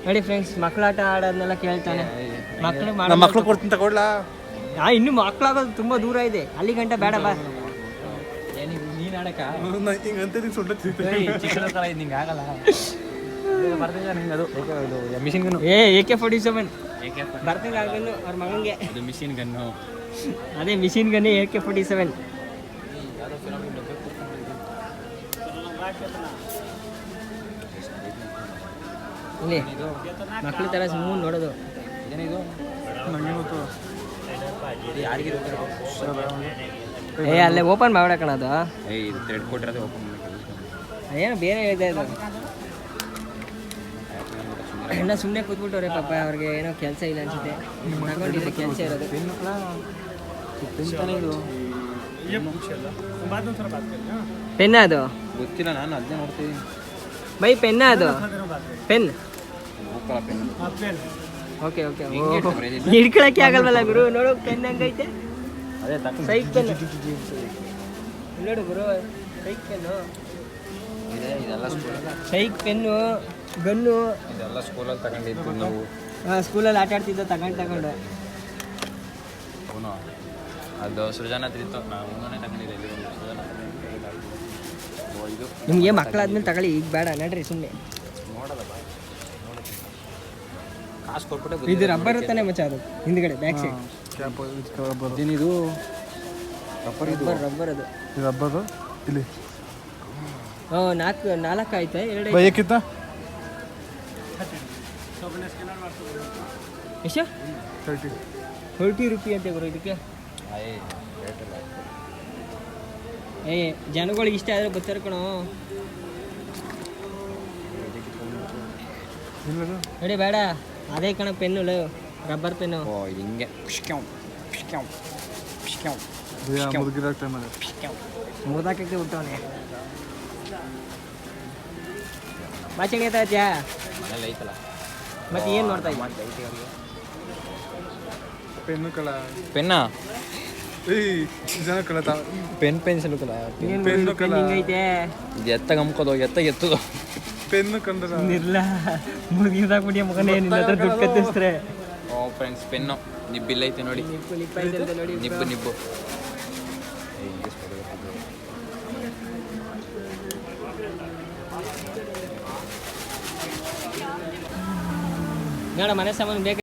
[SPEAKER 1] ನೋಡಿ ಫ್ರೆಂಡ್ಸ್ ಮಕ್ಳು ಆಟ ಆಡೋದನ್ನೆಲ್ಲ ಕೇಳ್ತಾನೆ.
[SPEAKER 3] ಮಕ್ಳು ಕೊಡ್ತೀನಿ ತಗೊಳ್ಳ.
[SPEAKER 1] ಇನ್ನು ಮಕ್ಳಾಗೋದು ತುಂಬ ದೂರ ಇದೆ ಅಲ್ಲಿ ಗಂಟ ಬೇಡ ಬಾ.
[SPEAKER 2] ಆಡಕ
[SPEAKER 3] ಹಿಂಗೆ ಅಂತ ಸುಂಟ
[SPEAKER 2] ಚಿಕ್ಕ ಥರ ಇದು ನಿಂಗೆ ಆಗಲ್ಲ ಬರ್ತಿದ್ದ ನಿಂಗೆ ಅದು ಮಿಷಿನ್ ಗನ್ನು
[SPEAKER 1] AK-47 ಬರ್ತಿಲ್ಲ ಆಗನ್ನು ಅವ್ರ ಮಗನಿಗೆ
[SPEAKER 2] ಅದು ಮಿಷಿನ್ ಗನ್ನು
[SPEAKER 1] ಅದೇ ಮಿಷಿನ್ ಗನ್ನೇ AK-47 ಇಲ್ಲಿ ಮಕ್ಳ ಥರ ಸುಮ್ಮನೆ ನೋಡೋದು
[SPEAKER 2] ಏನಿದು
[SPEAKER 3] ನಂಗೆ ಗೊತ್ತು
[SPEAKER 2] ಯಾರಿಗೆ
[SPEAKER 1] ಅಲ್ಲೇ ಓಪನ್ ಮಾಡ್ಬಿಡಕಣ ಅದು
[SPEAKER 2] ಇದು ಥ್ರೆಡ್ ಕೊಟ್ಟಿರೋದು ಓಪನ್
[SPEAKER 1] ಏನೋ ಬೇರೆ ಹೇಳಿದೆ ಅದು ಇನ್ನು ಸುಮ್ಮನೆ ಕೂತ್ಬಿಟ್ಟವ್ರೆ ಪಾಪ ಅವ್ರಿಗೆ ಏನೋ ಕೆಲಸ ಇಲ್ಲ ಅನ್ಸುತ್ತೆ ತಗೊಂಡಿದ್ರೆ ಕೆಲಸ ಇರೋದು ಪೆನ್ ಅದು
[SPEAKER 2] ಗೊತ್ತಿಲ್ಲ ನಾನು ಅದನ್ನೇ ನೋಡ್ತಿದ್ದೀನಿ
[SPEAKER 1] ಬೈ ಪೆನ್ನ ಅದು ಪೆನ್
[SPEAKER 2] ಪೆನ್
[SPEAKER 1] ಓಕೆ ಓಕೆ ಹಿಡ್ಕೊಳಕ್ಕೆ ಆಗಲ್ವಲ್ಲ ಗುರು ನೋಡು ಪೆನ್ ಹಂಗೈತೆ
[SPEAKER 2] ಅದೇ
[SPEAKER 1] ಸೈಕ್ ಪೆನ್ ನೋಡು ಗುರು ಸೈಕ್ ಪೆನ್ನು
[SPEAKER 2] ಇದೆಲ್ಲ
[SPEAKER 1] ಸೈಕ್ ಪೆನ್ನು ಗನ್ನು
[SPEAKER 2] ಇದೆಲ್ಲ ಸ್ಕೂಲಲ್ಲಿ ತಗೊಂಡಿದ್ದು ನಾವು
[SPEAKER 1] ಸ್ಕೂಲಲ್ಲಿ ಆಟ ಆಡ್ತಿದ್ದೋ ತಗೊಂಡು
[SPEAKER 2] ಅವನು ಅದು ಸೃಜನ ತಿಂತು ನಾವು ತಗೊಂಡಿದ್ದೆ ಇಲ್ಲಿ ಸೃಜನ ಇದು
[SPEAKER 1] ನಿಮಗೆ ಮಕ್ಕಳಾದ್ಮೇಲೆ ತಗೊಳ್ಳಿ ಈಗ ಬೇಡ ನಡ್ರಿ ಸುಮ್ಮನೆ
[SPEAKER 2] ನೋಡಲ್ಲ ಬಾ ಕಾಸು ಕೊಟ್ಬಿಟ್ಟೆ
[SPEAKER 1] ಇದು ರಬ್ಬರ್ ತಾನೆ ಮಚ್ಚ ಅದು ಹಿಂದ್ಗಡೆ ಬ್ಯಾಕ್ ಸೈಡ್
[SPEAKER 2] ಇದೇನಿದು ರಬ್ಬರ್ ಇದು
[SPEAKER 1] ರಬ್ಬರ್ ಅದು
[SPEAKER 3] ರಬ್ಬರು ಇಲ್ಲಿ
[SPEAKER 1] ನಾಲ್ಕು ಆಯ್ತಾ ಎರಡು
[SPEAKER 3] ಬೈಯಕ್ಕಿತ್ತ
[SPEAKER 1] ಎಷ್ಟು
[SPEAKER 3] 30
[SPEAKER 1] ₹30 ಅಂತೆ ಗುರು ಇದಕ್ಕೆ ಜನಗಳಿಗೆ ಇಷ್ಟ ಆದರೆ ಬರ್ತಾರೆ ಕಣೋ
[SPEAKER 3] ಇಲ್ಲದು
[SPEAKER 1] ನೋಡಿ ಬೇಡ ಅದೇ ಕಣ ಪೆನ್ನು ರಬ್ಬರ್ ಪೆನ್ನು
[SPEAKER 2] ಓ ಇದು ಹಿಂಗೆ
[SPEAKER 3] ಮುದುಗಿರೋ ಟೈಮಲ್ಲಿ
[SPEAKER 1] ಮುರ್ದಾಕಕ್ಕೆ ಬಿಟ್ಟವನೆ ಬಾಚಣಿ ಆಯ್ತಾ
[SPEAKER 2] ಮನೇಲಿ ಐತಲ್ಲ
[SPEAKER 1] ಮತ್ತೆ ಏನು ನೋಡ್ತಾ ಇದ್ದ
[SPEAKER 3] ಪೆನ್ನು ಕಳ
[SPEAKER 2] ಪೆನ್ನ
[SPEAKER 3] ಜನ ಕಳತ
[SPEAKER 2] ಪೆನ್ ಪೆನ್ಸಿಲ್ ಕಲ
[SPEAKER 3] ಪೆನ್ನು ಕಲ
[SPEAKER 1] ಹಿಂಗೈತೆ
[SPEAKER 2] ಇದು ಎತ್ತಾಗ ಅಮ್ಕೋದು ಎತ್ತದು
[SPEAKER 3] ಪೆನ್ನು ಕಂಡ್ರ
[SPEAKER 1] ನಿರ್ಲ ಮುಗಿದಾಕ್ಬಿಟ್ಟು ಮಗನೇ ನಿನ್ನ ಹತ್ರ ದುಡ್ಡು ಕತ್ತಿಸ್ತಾರೆ
[SPEAKER 2] ಓ ಫ್ರೆಂಡ್ಸ್ ಪೆನ್ನು ನಿಬ್ಬಿಲ್ಲ ಐತೆ ನೋಡಿ
[SPEAKER 1] ನೋಡಿ
[SPEAKER 2] ನಿಬ್ಬು
[SPEAKER 1] ನೋಡ ಮನೆ ಸಾಮಾನು ಬೇಕು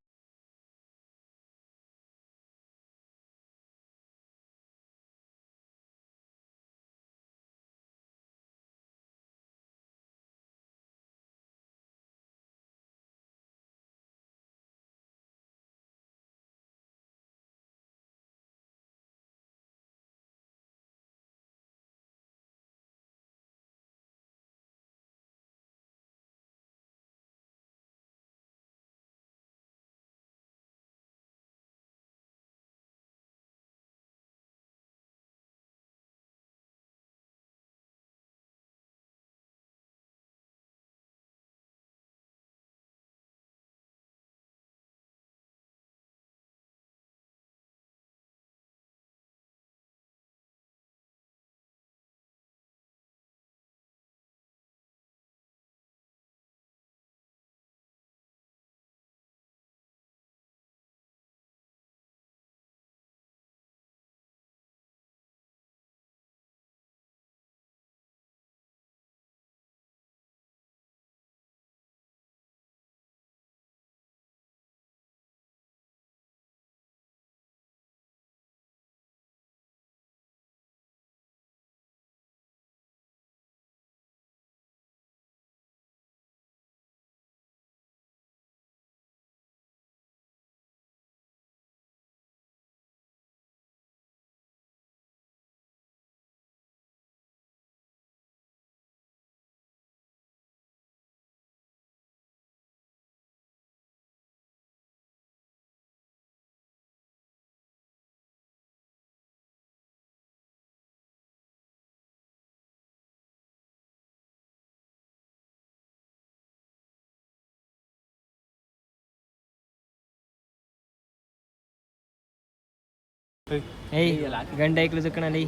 [SPEAKER 1] ಏಯ್ ಗಂಡ ಐಕ್ಲು ಸುಕ್ಕಣಲ್ಲಿ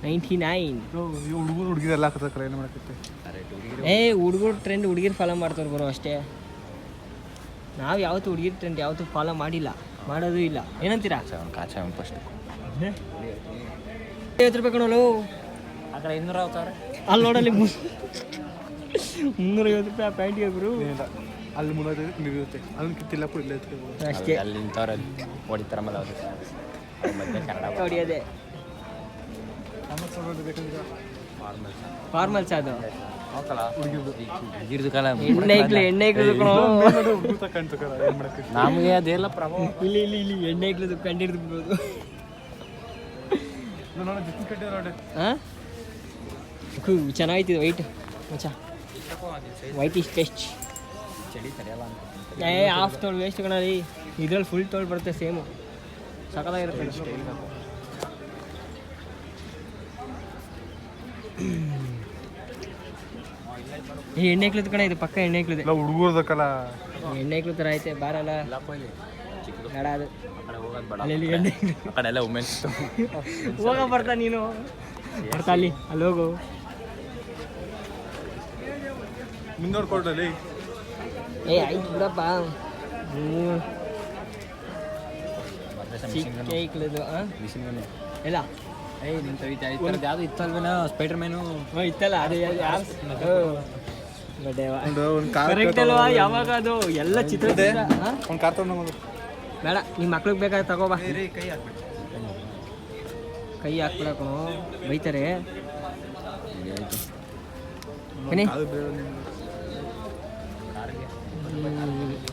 [SPEAKER 1] 99
[SPEAKER 3] ಹುಡುಗರು ಹುಡುಗಿರೆಲ್ಲ ಹಾಕತ್ತಾರೆ ಏನು ಮಾಡಕತ್ತೆ
[SPEAKER 1] ಹುಡುಗರು ಟ್ರೆಂಡ್ ಹುಡುಗಿರು ಫಾಲೋ ಮಾಡ್ತಾರೆ ಬರೋ ಅಷ್ಟೇ ನಾವು ಯಾವತ್ತೂ ಹುಡುಗಿರ್ ಟ್ರೆಂಡ್ ಯಾವತ್ತೂ ಫಾಲೋ ಮಾಡಿಲ್ಲ ಮಾಡೋದು ಇಲ್ಲ ಏನಂತೀರಾ
[SPEAKER 2] ಕಾಚ ಫಸ್ಟ್
[SPEAKER 1] 50 ರೂಪಾಯಿ ಕಣೋಲು.
[SPEAKER 2] ಆ ಕಡೆ 250
[SPEAKER 1] ಅಲ್ಲಿ ನೋಡಲ್ಲಿ 350 ರೂಪಾಯಿ ಆ ಪ್ಯಾಂಟಿಗೆ ಗುರು.
[SPEAKER 3] ಏನಿಲ್ಲ ಅಲ್ಲಿ 350 ಇರುತ್ತೆ ಅದನ್ನ ಕಿತ್ತಿಲ್ಲ ಪುಡಿ ಇಲ್ಲ ಎತ್ಕೊಂಡು
[SPEAKER 1] ಅಷ್ಟೇ
[SPEAKER 2] ಅಲ್ಲಿ ನಿಂತವ್ರೆ ಹೊಡಿತಾರಲ್ಲ ಅವರು ಮಧ್ಯೆ ಕನ್ನಡ
[SPEAKER 1] ಹೊಡಿಯೋದೆ.
[SPEAKER 3] ಬೇಕಂದ್ರೆ
[SPEAKER 1] ಫಾರ್ಮಲ್ಸ್ ಅದು
[SPEAKER 2] ಗಿರ್ದು ಕಾಲ
[SPEAKER 1] ಎಣ್ಣೆ ಇಕ್ಲು ಕಣೋ.
[SPEAKER 3] ಕಾಣ್ತು ಕರ ಏನು ಮಾಡಕ್ಕೆ
[SPEAKER 2] ನಮಗೆ ಅದೆಲ್ಲ ಪ್ರಭಾವ.
[SPEAKER 1] ಇಲ್ಲಿ ಎಣ್ಣೆ ಇಕ್ಲದು ಕಂಡಿಡ್ದು ಬಿಡ್ಬೋದು.
[SPEAKER 3] ನೋಡಿ ಜಿತ್ತು ಕಟ್ಟೆ ನೋಡಿ
[SPEAKER 1] ಹಾಂ ಚೆನ್ನಾಗೈತಿದೆ ವೈಟ್ ಮಚ್ಚ. White is test.
[SPEAKER 2] ಚಳಿ ತಡೆಯಲ್ಲ ಅಂತ
[SPEAKER 1] ಹಾಫ್ ತೋಳು ವೇಸ್ಟ್ ಕಣಲ್ಲಿ. ಇದ್ರಲ್ಲಿ ಫುಲ್ ತೋಳು ಬರುತ್ತೆ ಸೇಮು. ಸಕಲಾಗಿರುತ್ತೆ. ಈ ಎಣ್ಣೆ ಇಕ್ಲದ ಕಣ ಇದು ಪಕ್ಕ ಎಣ್ಣೆ ಇಕ್ಲದೆ.
[SPEAKER 3] ಎಲ್ಲ ಹುಡುಗರ್ದಕ್ಕಲ್ಲ
[SPEAKER 1] ಎಣ್ಣೆ ಇಕ್ಲು ಥರ ಐತೆ ಬಾರಲ್ಲ
[SPEAKER 2] ಚಿಕ್ಕದು
[SPEAKER 1] ಬೇಡ ಅದು.
[SPEAKER 2] ಆ ಕಡೆ ಹೋಗೋದು ಬೇಡ.
[SPEAKER 1] ಅಲ್ಲಿ ಎಣ್ಣೆ
[SPEAKER 2] ಆ ಕಡೆ ಎಲ್ಲ ವುಮೆನ್ಸ್
[SPEAKER 1] ಹೋಗ ಬರ್ತಾ ನೀನು ಬರ್ತಾ ಅಲ್ಲಿ ಹೋಗು.
[SPEAKER 3] ಮುಂದೋಡ್ಕೊಳ್ರಲ್ಲಿ
[SPEAKER 1] ಏ ಆಯ್ತು ಬಿಡಪ್ಪ. ಚಿಕ್ಕ ಇಕ್ಲದು
[SPEAKER 2] ಮಿಷಿನ್ಗನ್ನೇ
[SPEAKER 1] ಎಲ್ಲ
[SPEAKER 2] ಏಯ್ ನಿಂತ ಈ ಥರದ್ದು ಯಾವುದು ಇತ್ತಲ್ವೇನೋ ಸ್ಪೈಡರ್ ಮ್ಯಾನು
[SPEAKER 1] ಇತ್ತಲ್ಲ ಅದು
[SPEAKER 3] ಒಂದು ಕಾರ್
[SPEAKER 1] ಕರೆಕ್ಟ್ ಅಲ್ವಾ? ಯಾವಾಗ ಅದು ಎಲ್ಲ ಚಿತ್ರ
[SPEAKER 3] ಒಂದು ಕಾರ್ ತಗೊಂಡು
[SPEAKER 1] ಬೇಡ ನಿಮ್ಮ ಮಕ್ಳಿಗೆ ಬೇಕಾದ್ರೆ ತಗೋಬಾ.
[SPEAKER 3] ಕೈ ಹಾಕ್ಬೇಕು
[SPEAKER 1] ಕೈ ಹಾಕ್ಬಿಡಕೋ ಬೈತಾರೆ. ಬನ್ನಿ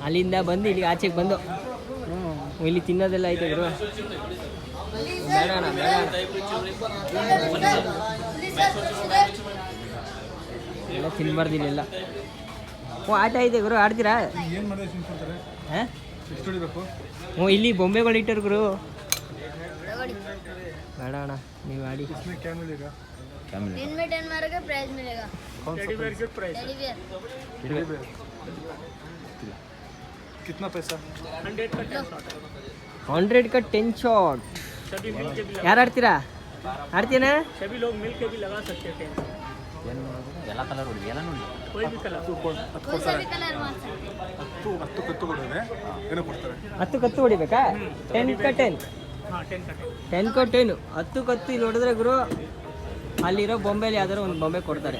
[SPEAKER 1] ಅಲ್ಲಿಂದ ಬಂದು ಇಲ್ಲಿ ಆಚೆಗೆ ಬಂದು ಇಲ್ಲಿ ತಿನ್ನೋದೆಲ್ಲ ಐತೆ ಗುರು. ಬೇಡ ಅಣ್ಣ ಬೇಡ ಎಲ್ಲ ತಿನ್ಬಾರ್ದು ಇಲ್ಲೆಲ್ಲ. ಆಟ ಐತೆ ಗುರು ಆಡ್ತೀರಾ?
[SPEAKER 3] ಏನು ಮಾಡಿದ್ರೆ ತಿನ್ಕೊಳ್ತಾರೆ
[SPEAKER 1] ಹಾಂ
[SPEAKER 3] ಎಷ್ಟು ಹೊಡಿಬೇಕು
[SPEAKER 1] ಇಲ್ಲಿ ಬೊಂಬೆಗಳು ಇಟ್ಟರು ಗುರು. ಬೇಡ ಅಣ್ಣ ನೀವು ಆಡಿ.
[SPEAKER 3] इसमें क्या मिलेगा
[SPEAKER 4] दिन में 10 मारोगे प्राइज मिलेगा।
[SPEAKER 3] कौन सा price
[SPEAKER 4] teddy bear
[SPEAKER 3] teddy bear कितना पैसा
[SPEAKER 1] 100 का 10 शॉट. ಯಾರು ಆಡ್ತೀರಾ? ಆಡ್ತೀನಾ?
[SPEAKER 2] ಎಲ್ಲ ಕಲರ್ ಹೊಡಿ ಎಲ್ಲ ನೋಡಿ
[SPEAKER 4] कोई सा भी कलर मार सकते हैं।
[SPEAKER 3] 10 ಕತ್ತು ಕೊಡೋದೆ ಏನೋ ಕೊಡ್ತಾರೆ
[SPEAKER 1] 10 ಕತ್ತು ಹೊಡಿಬೇಕಾ? 10 का 10 10 का 10 10 ಕತ್ತು ಇಲ್ಲಿ ಹೊಡೆದ್ರೆ ಗುರು ಅಲ್ಲಿರೋ ಬೊಂಬೆಲಿ ಯಾವ್ದಾರು ಒಂದು ಬೊಂಬೆ ಕೊಡ್ತಾರೆ.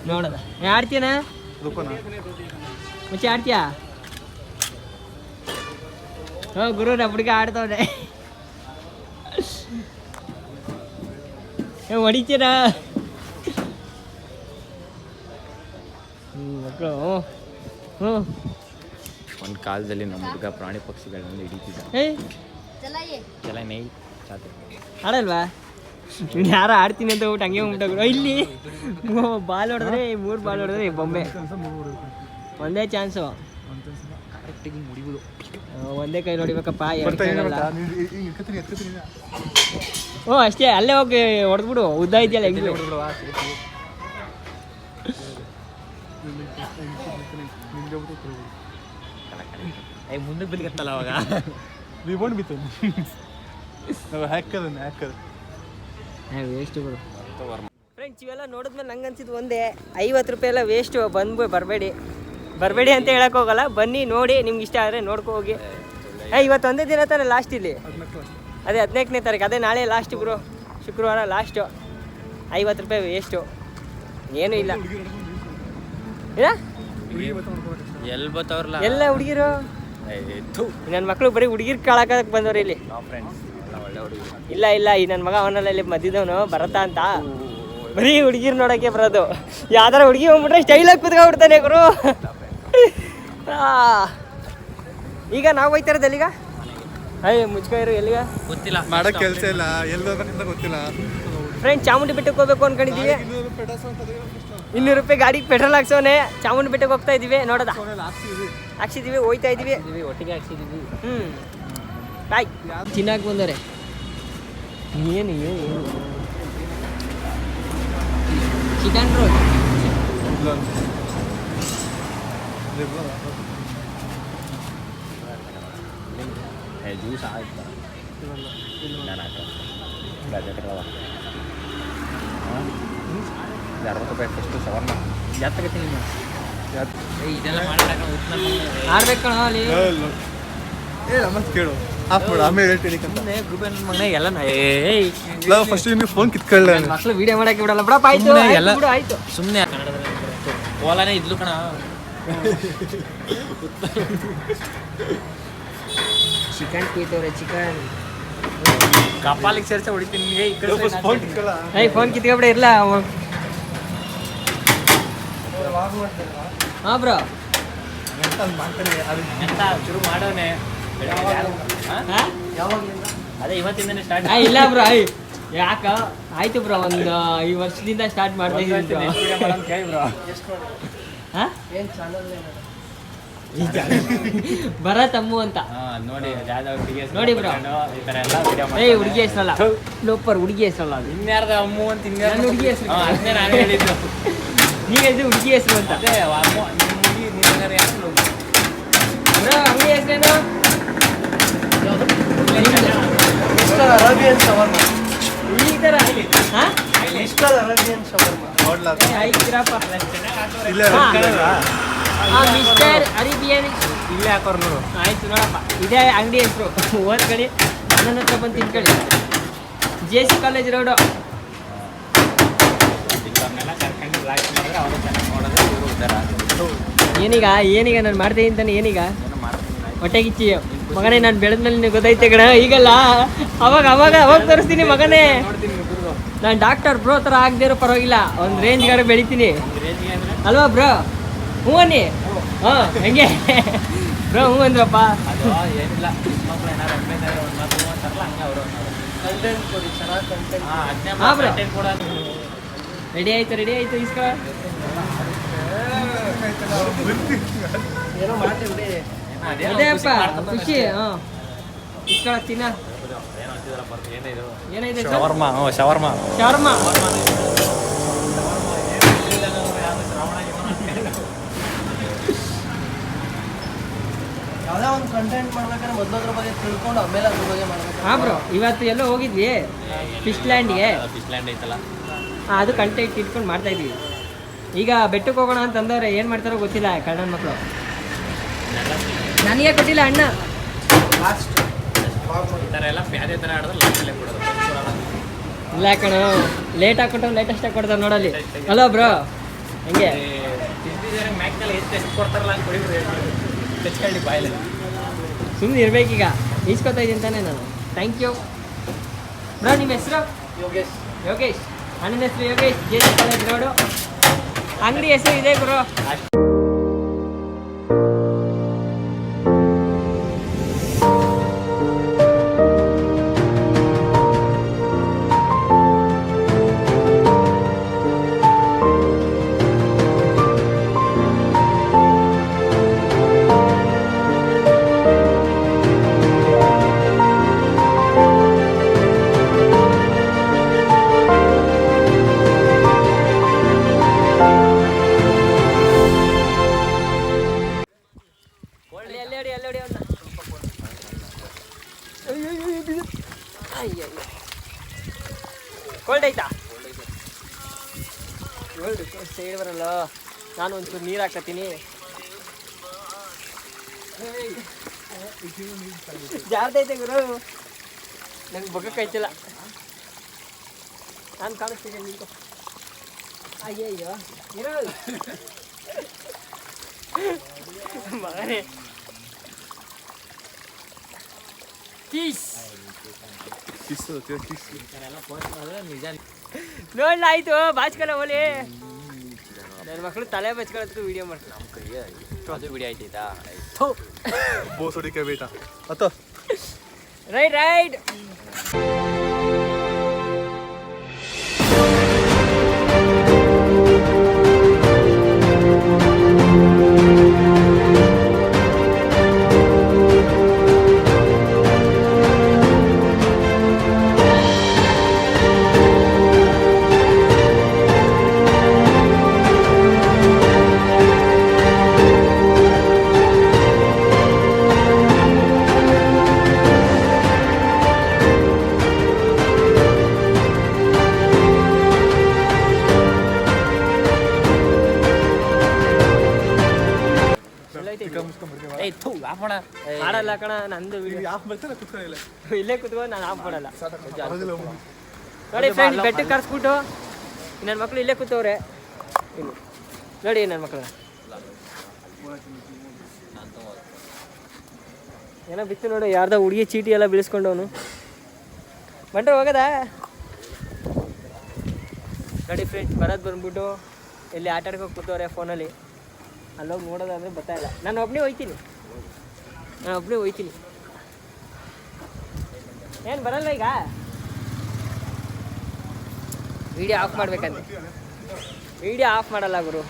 [SPEAKER 1] ನೋಡೋದ ಆಡ್ತೀನಾ?
[SPEAKER 3] ರೂಪನಾ
[SPEAKER 1] ಮುಂಚೆ ಆಡ್ತೀಯಾ? ಹಾಂ ಗುರು ನಮ್ಮ ಹುಡುಗ ಆಡ್ತವ್ರೆ. ಹೊಡಿತೀರಾ ಮಕ್ಕಳು? ಹ್ಞೂ
[SPEAKER 2] ಒಂದು ಕಾಲದಲ್ಲಿ ನಮ್ಮ ಹುಡುಗ ಪ್ರಾಣಿ ಪಕ್ಷಿಗಳನ್ನ ಹಿಡಿತಿದ್ದ.
[SPEAKER 1] ಏಯ್
[SPEAKER 4] चलाइए
[SPEAKER 2] ಎಲ್ಲ ನೈ ಚಾತೆ
[SPEAKER 1] ಆಡಲ್ವಾ? ಯಾರು ಆಡ್ತೀನಿ ಅಂತ ಹೋಗ್ಬಿಟ್ಟು ಹಂಗೆ ಹೋಗ್ಬಿಟ್ಟು ಇಲ್ಲಿ ಬಾಲ್ ಹೊಡೆದ್ರೆ 3 ಬಾಲ್ ಹೊಡೆದ್ರೆ ಬೊಂಬೆ. ಒಂದೇ ಚಾನ್ಸು.
[SPEAKER 2] ಕರೆಕ್ಟಾಗಿ ಮುಡಿಬೋದು.
[SPEAKER 1] ಒಂದೇ ಕೈ ನೋಡಿಬೇಕಪ್ಪ. ಎರಡು ಕೈಯಲ್ಲ.
[SPEAKER 3] ಎತ್ಕೊತೀನಿ
[SPEAKER 1] ಹ್ಞೂ ಅಷ್ಟೇ ಅಲ್ಲೇ ಹೋಗಿ ಹೊಡೆದ್ಬಿಡು. ಉದ್ದ ಇದೆಯಲ್ಲ ಹೆಂಗೆ
[SPEAKER 2] ಮುಂದಕ್ಕೆ ಬಿದ್ದಿತ್ತಲ್ಲ ಅವಾಗ
[SPEAKER 3] ವಿ ವಾಂಟ್ ವಿತ್ ನಾವು ಹ್ಯಾಕರ್
[SPEAKER 1] ವೇಸ್ಟು ಗುರು. ಫ್ರೆಂಡ್ಸ್ ಇವೆಲ್ಲ ನೋಡಿದ್ಮೇಲೆ ನಂಗೆ ಅನ್ಸಿದ್ದು ಒಂದೇ 50 ರೂಪಾಯಿ ಎಲ್ಲ ವೇಸ್ಟು. ಬರಬೇಡಿ ಅಂತ ಹೇಳಕ್ಕೆ ಹೋಗಲ್ಲ. ಬನ್ನಿ ನೋಡಿ ನಿಮ್ಗೆ ಇಷ್ಟ ಆದರೆ ನೋಡ್ಕೊ ಹೋಗಿ. ಇವತ್ತು ಒಂದೇ ದಿನ ತಾನೇ ಲಾಸ್ಟ್ ಇಲ್ಲಿ. ಅದೇ 14ನೇ ತಾರೀಕು. ಅದೇ ನಾಳೆ ಲಾಸ್ಟ್ ಗುರು. ಶುಕ್ರವಾರ ಲಾಸ್ಟು. 50 ರೂಪಾಯಿ ವೇಸ್ಟು. ಏನೂ ಇಲ್ಲ.
[SPEAKER 2] ಎಲ್ಲಿ ಬತ್ತವ್ರಲ್ಲ
[SPEAKER 1] ಎಲ್ಲ ಹುಡುಗಿರು ನನ್ನ ಮಕ್ಕಳು ಬರೀ ಹುಡುಗಿರ್ ಕಾಳಕ್ಕೆ ಬಂದವ್ರು ಇಲ್ಲಿ.
[SPEAKER 2] ಫ್ರೆಂಡ್ಸ್ ಎಲ್ಲ ಒಳ್ಳೆ ಹುಡುಗಿ.
[SPEAKER 1] ಇಲ್ಲ ಈ ನನ್ನ ಮಗ ಅವನಲ್ಲ ಇಲ್ಲಿ ಮದ್ದಿದವನು ಭರತ ಅಂತ. ಬರೀ ಹುಡುಗಿರ್ ನೋಡೋಕ್ಕೆ ಬರೋದು. ಯಾವ್ದಾರ ಹುಡುಗಿ ಹೋಗ್ಬಿಟ್ರೆ ಸ್ಟೈಲಾಗಿ ಕುತ್ಕೊಂಡ್ಬಿಡ್ತಾನೆ ಗುರು. ಈಗ ನಾವು ಹೋಯ್ತಾ ಇರೋದು ಎಲ್ಲಿಗ? ಮುಚ್ಕೋ ಎಲ್ಲಿಗ
[SPEAKER 2] ಗೊತ್ತಿಲ್ಲ
[SPEAKER 3] ಮಾಡೋ ಕೆಲಸ ಇಲ್ಲ ಎಲ್ಲೋದಂತ ಗೊತ್ತಿಲ್ಲ.
[SPEAKER 1] ಫ್ರೆಂಡ್ ಚಾಮುಂಡಿ ಬೆಟ್ಟಕ್ಕೆ ಹೋಗ್ಬೇಕು ಅನ್ಕೊಂಡಿದ್ದೀವಿ. 200 ರೂಪಾಯಿ ಗಾಡಿಗೆ ಪೆಟ್ರೋಲ್ ಹಾಕ್ಸೋನೆ. ಚಾಮುಂಡಿ ಬೆಟ್ಟಕ್ಕೆ ಹೋಗ್ತಾ ಇದೀವಿ. ನೋಡೋದ ಹಾಕ್ಸಿದೀವಿ ಹೋಯ್ತಾ ಇದೀವಿ.
[SPEAKER 2] ಒಟ್ಟಿಗೆ ಹಾಕ್ಸಿದೀವಿ.
[SPEAKER 1] ಬಾಯ್. ತಿನ್ನಾಕ್ ಬಂದವ್ರೆ. ಏನು ಚಿಕನ್ ರೋಲ್.
[SPEAKER 2] ಜ್ಯೂಸ್ ಆಯ್ತು ನಾನು ಹಾಕಲ್ಲ 60 ರೂಪಾಯಿ ಫಸ್ಟು ಸವರ್ಣ ಜಾತ್ರೆ ನೀವು ಇದೆಲ್ಲ ಮಾಡಿ
[SPEAKER 1] ಆಡ್ಬೇಕು ಕಣ ಅಲ್ಲಿ.
[SPEAKER 3] ನಮಸ್ತೆ ಕೇಳು ಹಾಕ್ಬಿಡು ಆಮೇಲೆ ಹೇಳ್ತೀನಿ ಅಂತ.
[SPEAKER 2] ಸುಮ್ಮನೆ ಗ್ರೂಪ್ ಮಗನೇ ಎಲ್ಲ ಏಯ್
[SPEAKER 3] ಫಸ್ಟ್ ನೀವು ಫೋನ್ ಕಿತ್ಕೊಳ್ಳ.
[SPEAKER 1] ಮಕ್ಳು ವಿಡಿಯೋ ಮಾಡಕ್ಕೆ ಬಿಡಲ್ಲ ಬಿಡಪ್ಪ. ಆಯ್ತು
[SPEAKER 2] ಸುಮ್ನೆ
[SPEAKER 1] ಆಯ್ತು,
[SPEAKER 2] ಎಲ್ಲ-
[SPEAKER 1] ಬಿಡು, ಆಯ್ತು.
[SPEAKER 2] ಸುಮ್ಮನೆ ಓಲಾನೇ ಇದ್ಲು ಕಣ.
[SPEAKER 1] Chicken ಕುಯ್ತವ್ರೆ chicken.
[SPEAKER 2] ಕಪಾಲಿಗೆ ಸೇರ್ಸ ಹೊಡಿತೀನಿ ನಿಮಗೆ ಈ ಕಡೆ side
[SPEAKER 3] ಫೋನ್ ಕಿತ್ಕೊಳ್ಳ.
[SPEAKER 1] ಏಯ್ ಫೋನ್ ಕಿತ್ಕೊಬಿಡ ಇರ್ಲ. ಹಾ ಬ್ರೋ.
[SPEAKER 2] ಎಂತ ಶುರು ಮಾಡೋನೆ
[SPEAKER 1] ಹಾ?
[SPEAKER 2] ಅದೇ ಇವತ್ತಿಂದನೇ ಸ್ಟಾರ್ಟ್.
[SPEAKER 1] ಇಲ್ಲ ಬ್ರೋ. ಯಾಕ ಆಯ್ತು ಬ್ರೋ, ಒಂದು ಈ ವರ್ಷದಿಂದ ಸ್ಟಾರ್ಟ್ ಮಾಡ್ತಾ ಇದ್ದೀನಿ. ಭರತ್ ಅಮ್ಮು ಅಂತ.
[SPEAKER 2] ನೋಡಿ ಜಾದವ್
[SPEAKER 1] ನೋಡಿ bro.
[SPEAKER 2] ಈ ತರ ಎಲ್ಲ ವಿಡಿಯೋ
[SPEAKER 1] ಏಯ್ ಹುಡುಗಿ ಹೆಸರಲ್ಲ, ಲೋಪರ್ ಹುಡುಗಿ ಹೆಸರಲ್ಲ ಅದು.
[SPEAKER 2] ಇನ್ಯಾರ್ದ ಅಮ್ಮು ಅಂತ
[SPEAKER 1] ನನ್ನ ಹುಡುಗಿ ಹೆಸರು.
[SPEAKER 2] ಅದನ್ನೇ ನಾನು ಹೇಳಿದ್ದು.
[SPEAKER 1] ನೀವ್ ಇದು ಹುಡುಗಿ ಹೆಸರು ಅಂತ.
[SPEAKER 2] ಅದೇ ಅಮ್ಮು ನಿಮ್ಮ ಹುಡುಗಿ ನಿನ್ನ ಯಾರು
[SPEAKER 1] ಬ್ರೋ ಅಂಗಡಿ ಹೆಸರೇನು? ಈ ತರ ಹಾ?
[SPEAKER 3] ನೋಡ್ಲಾ?
[SPEAKER 1] ಏ, ಆಯ್ತಿರಪ್ಪ.
[SPEAKER 3] ಇಲ್ಲ
[SPEAKER 1] ಹಾ, ಮಿಸ್ಟರ್ ಅರೇಬಿಯನ್.
[SPEAKER 2] ಇಲ್ಲೇ ಹಾಕೋರು ನೋಡು.
[SPEAKER 1] ಆಯ್ತು ನೋಡಪ್ಪ, ಇದೇ ಅಂಗಡಿ ಹೆಸರು. ಓದ್ಕೊಳ್ಳಿ, ನನ್ನ ಹತ್ರ ಬಂದು ತಿನ್ಕೊಳ್ಳಿ. JC college road.
[SPEAKER 2] ಅವ್ರನ್ನೆಲ್ಲ ಕರ್ಕೊಂಡು ಬ್ಲಾಕ್ ಮಾಡಿದ್ರೆ ಅವರು ಚೆನ್ನಾಗಿ ನೋಡೋದು ಇವರು ಉದ್ದಾರ
[SPEAKER 1] ಏನೀಗ ನಾನು ಮಾಡ್ತೀನಿ ಅಂತಾನೆ. ಏನೀಗ
[SPEAKER 2] ಏನೋ ಮಾಡ್ತೀನಿ.
[SPEAKER 1] ಹೊಟ್ಟೆಗಿಚ್ಚಿ ಮಗನೇ, ನಾನು ಬೆಳೆದ್ಮೇಲೆ ನಿನಗೆ ಗೊತ್ತೈತೆ ಕಣ. ಈಗಲ್ಲ, ಅವಾಗ ತೋರಿಸ್ತೀನಿ ಮಗನೇ.
[SPEAKER 2] ನೋಡ್ತೀನಿ ಇಬ್ಬರು
[SPEAKER 1] ನಾನು ಡಾಕ್ಟರ್ ಬ್ರೋ ಥರ ಆಗದೆ ಇರೋ ಪರವಾಗಿಲ್ಲ, ಒಂದು ರೇಂಜ್ಗಾರ ಬೆಳಿತೀನಿ
[SPEAKER 2] ರೇಂಜ್ಗೆ ಅಂದರೆ
[SPEAKER 1] ಅಲ್ವಾ ಬ್ರೋ? ಹ್ಞೂ ಅನ್ನಿ. ಹಾಂ ಹೆಂಗೆ ಬ್ರೋ? ಹ್ಞೂ ಅಂದ್ರಪ್ಪ.
[SPEAKER 2] ಅದು ಏನಿಲ್ಲ, ಮಕ್ಕಳು ಏನಾರು ಅಡ್ಮೇನಾರು ಒಂದು ಮಾತು ಅಂತಾರಲ್ಲ ಹಂಗೆ ಅವರು
[SPEAKER 4] ಕಂಟೆಂಟ್ ಕೊಡಿ, ಚೆನ್ನಾಗಿ ಕಂಟೆಂಟ್.
[SPEAKER 1] ಹಾ bro.
[SPEAKER 2] ಕಂಟೆಂಟ್ ಕೂಡ
[SPEAKER 1] ರೆಡಿ ಆಯ್ತು ಇಸ್ಕೊ.
[SPEAKER 4] ಏನೋ ಮಾಡ್ತೀವಿ ಬಿಡಿ.
[SPEAKER 1] ಅದೇ ಅಪ್ಪ ಖುಷಿ. ಹಾಂ ಇಸ್ಕೊಳ ತಿನ್ನ.
[SPEAKER 2] ಏನೋ ಅಂತಿದಾರಪ್ಪ, ಏನಿದು
[SPEAKER 1] ಏನಿದೆ
[SPEAKER 2] ಶವರ್ಮ. ಶವರ್ಮ
[SPEAKER 1] ಶರ್ಮ.
[SPEAKER 4] ಯಾವುದೇ ಒಂದು ಕಂಟೆಂಟ್ ಮಾಡ್ಬೇಕಾದ್ರೆ ಮೊದಲು ಅದ್ರ ಬಗ್ಗೆ ತಿಳ್ಕೊಂಡು ಆಮೇಲೆ ಅದ್ರ ಬಗ್ಗೆ ಮಾಡ್ಬೇಕು.
[SPEAKER 1] ಹಾಂ ಬ್ರೋ, ಇವತ್ತು ಎಲ್ಲೋ ಹೋಗಿದ್ವಿ ಫಿಶ್ ಲ್ಯಾಂಡ್ಗೆ.
[SPEAKER 2] ಫಿಶ್ ಲ್ಯಾಂಡ್ ಐತಲ್ಲ,
[SPEAKER 1] ಅದು ಕಂಟೆಂಟ್ ಇಟ್ಕೊಂಡು ಮಾಡ್ತಾ ಇದ್ವಿ. ಈಗ ಬೆಟ್ಟಕ್ಕೆ ಹೋಗೋಣ ಅಂತಂದವ್ರೆ, ಏನು ಮಾಡ್ತಾರೋ ಗೊತ್ತಿಲ್ಲ ಕಳ್ಳನ ಮಕ್ಕಳು. ನನಗೆ ಕೊಟ್ಟಿಲ್ಲ ಅಣ್ಣ.
[SPEAKER 2] ಈ ಥರ ಎಲ್ಲ ಪ್ಯಾದೆ ಥರ ಆಡಿದ್ರೆ ಲಾಸ್ಟಲ್ಲೇ ಕೊಡೋದು.
[SPEAKER 1] ಇಲ್ಲ ಕಣ, ಲೇಟ್ ಹಾಕ್ಕೊಟ್ಟು ಲೇಟೆಸ್ಟಾಗಿ ಕೊಡ್ತಾರೆ ನೋಡಲ್ಲಿ. ಅಲೋ ಬ್ರೋ ಹೆಂಗೆ?
[SPEAKER 2] ತಿಂದಿದ್ದಾರೆ ಮ್ಯಾಕ್ನಲ್ಲಿ ಎಷ್ಟು ಕೊಡ್ತಾರಲ್ಲ ಅಂತ ಕೊಡಿದ್ರೆ ತೆಚ್ಕೊಳ್ಳಿ ಬಾಯಲ್ಲಿ.
[SPEAKER 1] ಸುಮ್ಮನೆ ಇರ್ಬೇಕೀಗ. ಈಸ್ಕೊತಾ ಇದ್ದೀನಿ ತಾನೇ ನಾನು. Thank you bro. ನಿಮ್ಮ ಹೆಸರು? ಯೋಗೇಶ್. ಅಣ್ಣನ ಹೆಸರು ಯೋಗೇಶ್. JC college road. ಅಂಗಡಿ ಹೆಸರು ಇದೆ ಬ್ರೋ. ಅಲ್ಲಿ ಅವ್ನ. ಅಯ್ಯೋ ಕೋಲ್ಡ್ ಐತಾ? ಕೋಲ್ಡ್ ಸೈಡ್ ಬರಲ್ಲ. ನಾನು ಒಂಚೂರು ನೀರು ಹಾಕತ್ತೀನಿ. ಜಾರ್ದೈತೆ ಗುರು, ನಂಗೆ ಬಗ್ಗಕ್ಕಾಯ್ತಿಲ್ಲ. ನಾನು ಕಾಣಿಸ್ತೀನಿ ನಿಂತು. ಅಯ್ಯಯ್ಯೋ ಇರೋ ಮಗನೇ. ಕೀಸ್
[SPEAKER 2] ನಿಜ
[SPEAKER 1] ನೋಡ್ಲ ಆಯ್ತು. ಬಾಚ್ಕಲ್ಲ ಓಲಿ. ನನ್ನ ಮಕ್ಕಳು ತಲೆ ಬಚ್ಕೊಳ್ಳೋದಕ್ಕೂ ವಿಡಿಯೋ ಮಾಡ್ತಾರೆ.
[SPEAKER 2] ನಮ್ಮ ಕೈಗೆ ಅದು ವಿಡಿಯೋ ಆಯ್ತೈತಾ?
[SPEAKER 3] ಬೋಸೋಡಿಕೆ ಬೇಟ ಅತ್ತ
[SPEAKER 1] ರೈಟ್
[SPEAKER 2] ಆಫ್ ಮಾಡ
[SPEAKER 1] ಮಾಡಲ್ಲ ಕಣ ನಂದು ವಿಡಿಯೋ
[SPEAKER 3] ಆಫ್ ಬರ್ತಾರೆ ಕುತ್ಕೊಳ್ಳಿಲ್ಲ
[SPEAKER 1] ಇಲ್ಲೇ ಕುತ್ಕೊಂಡು ನಾನು ಆಫ್ ಮಾಡಲ್ಲ
[SPEAKER 3] ಬರೋದಿಲ್ಲ
[SPEAKER 1] ನೋಡಿ ಫ್ರೆಂಡ್ಸ್ ಬೆಟ್ಟಕ್ಕೆ ಕರ್ಸ್ಬಿಟ್ಟು ನನ್ನ ಮಕ್ಳು ಇಲ್ಲೇ ಕೂತವ್ರೆ ಇಲ್ಲಿ ನೋಡಿ ನನ್ನ ಮಕ್ಕಳು ಏನೋ ಬಿತ್ತು ನೋಡು ಯಾರ್ದ ಹುಡುಗಿ ಚೀಟಿ ಎಲ್ಲ ಬೀಳಿಸ್ಕೊಂಡವನು ಬಂದ್ರೆ ಹೋಗದ ನೋಡಿ ಫ್ರೆಂಡ್ಸ್ ಬರೋದು ಬಂದ್ಬಿಟ್ಟು ಇಲ್ಲಿ ಆಟ ಆಡ್ಕೊಂಡು ಕೂತವ್ರೆ ಫೋನಲ್ಲಿ ಅಲ್ಲೋಗಿ ನೋಡೋದಂದ್ರೆ ಗೊತ್ತಾಯಿಲ್ಲ ನಾನು ಒಬ್ಬನೇ ಹೋಯ್ತೀನಿ ಏನು ಬರಲ್ಲ ಈಗ ವಿಡಿಯೋ ಆಫ್ ಮಾಡ್ಬೇಕಂತೆ ವಿಡಿಯೋ ಆಫ್ ಮಾಡಲ್ಲ ಗುರು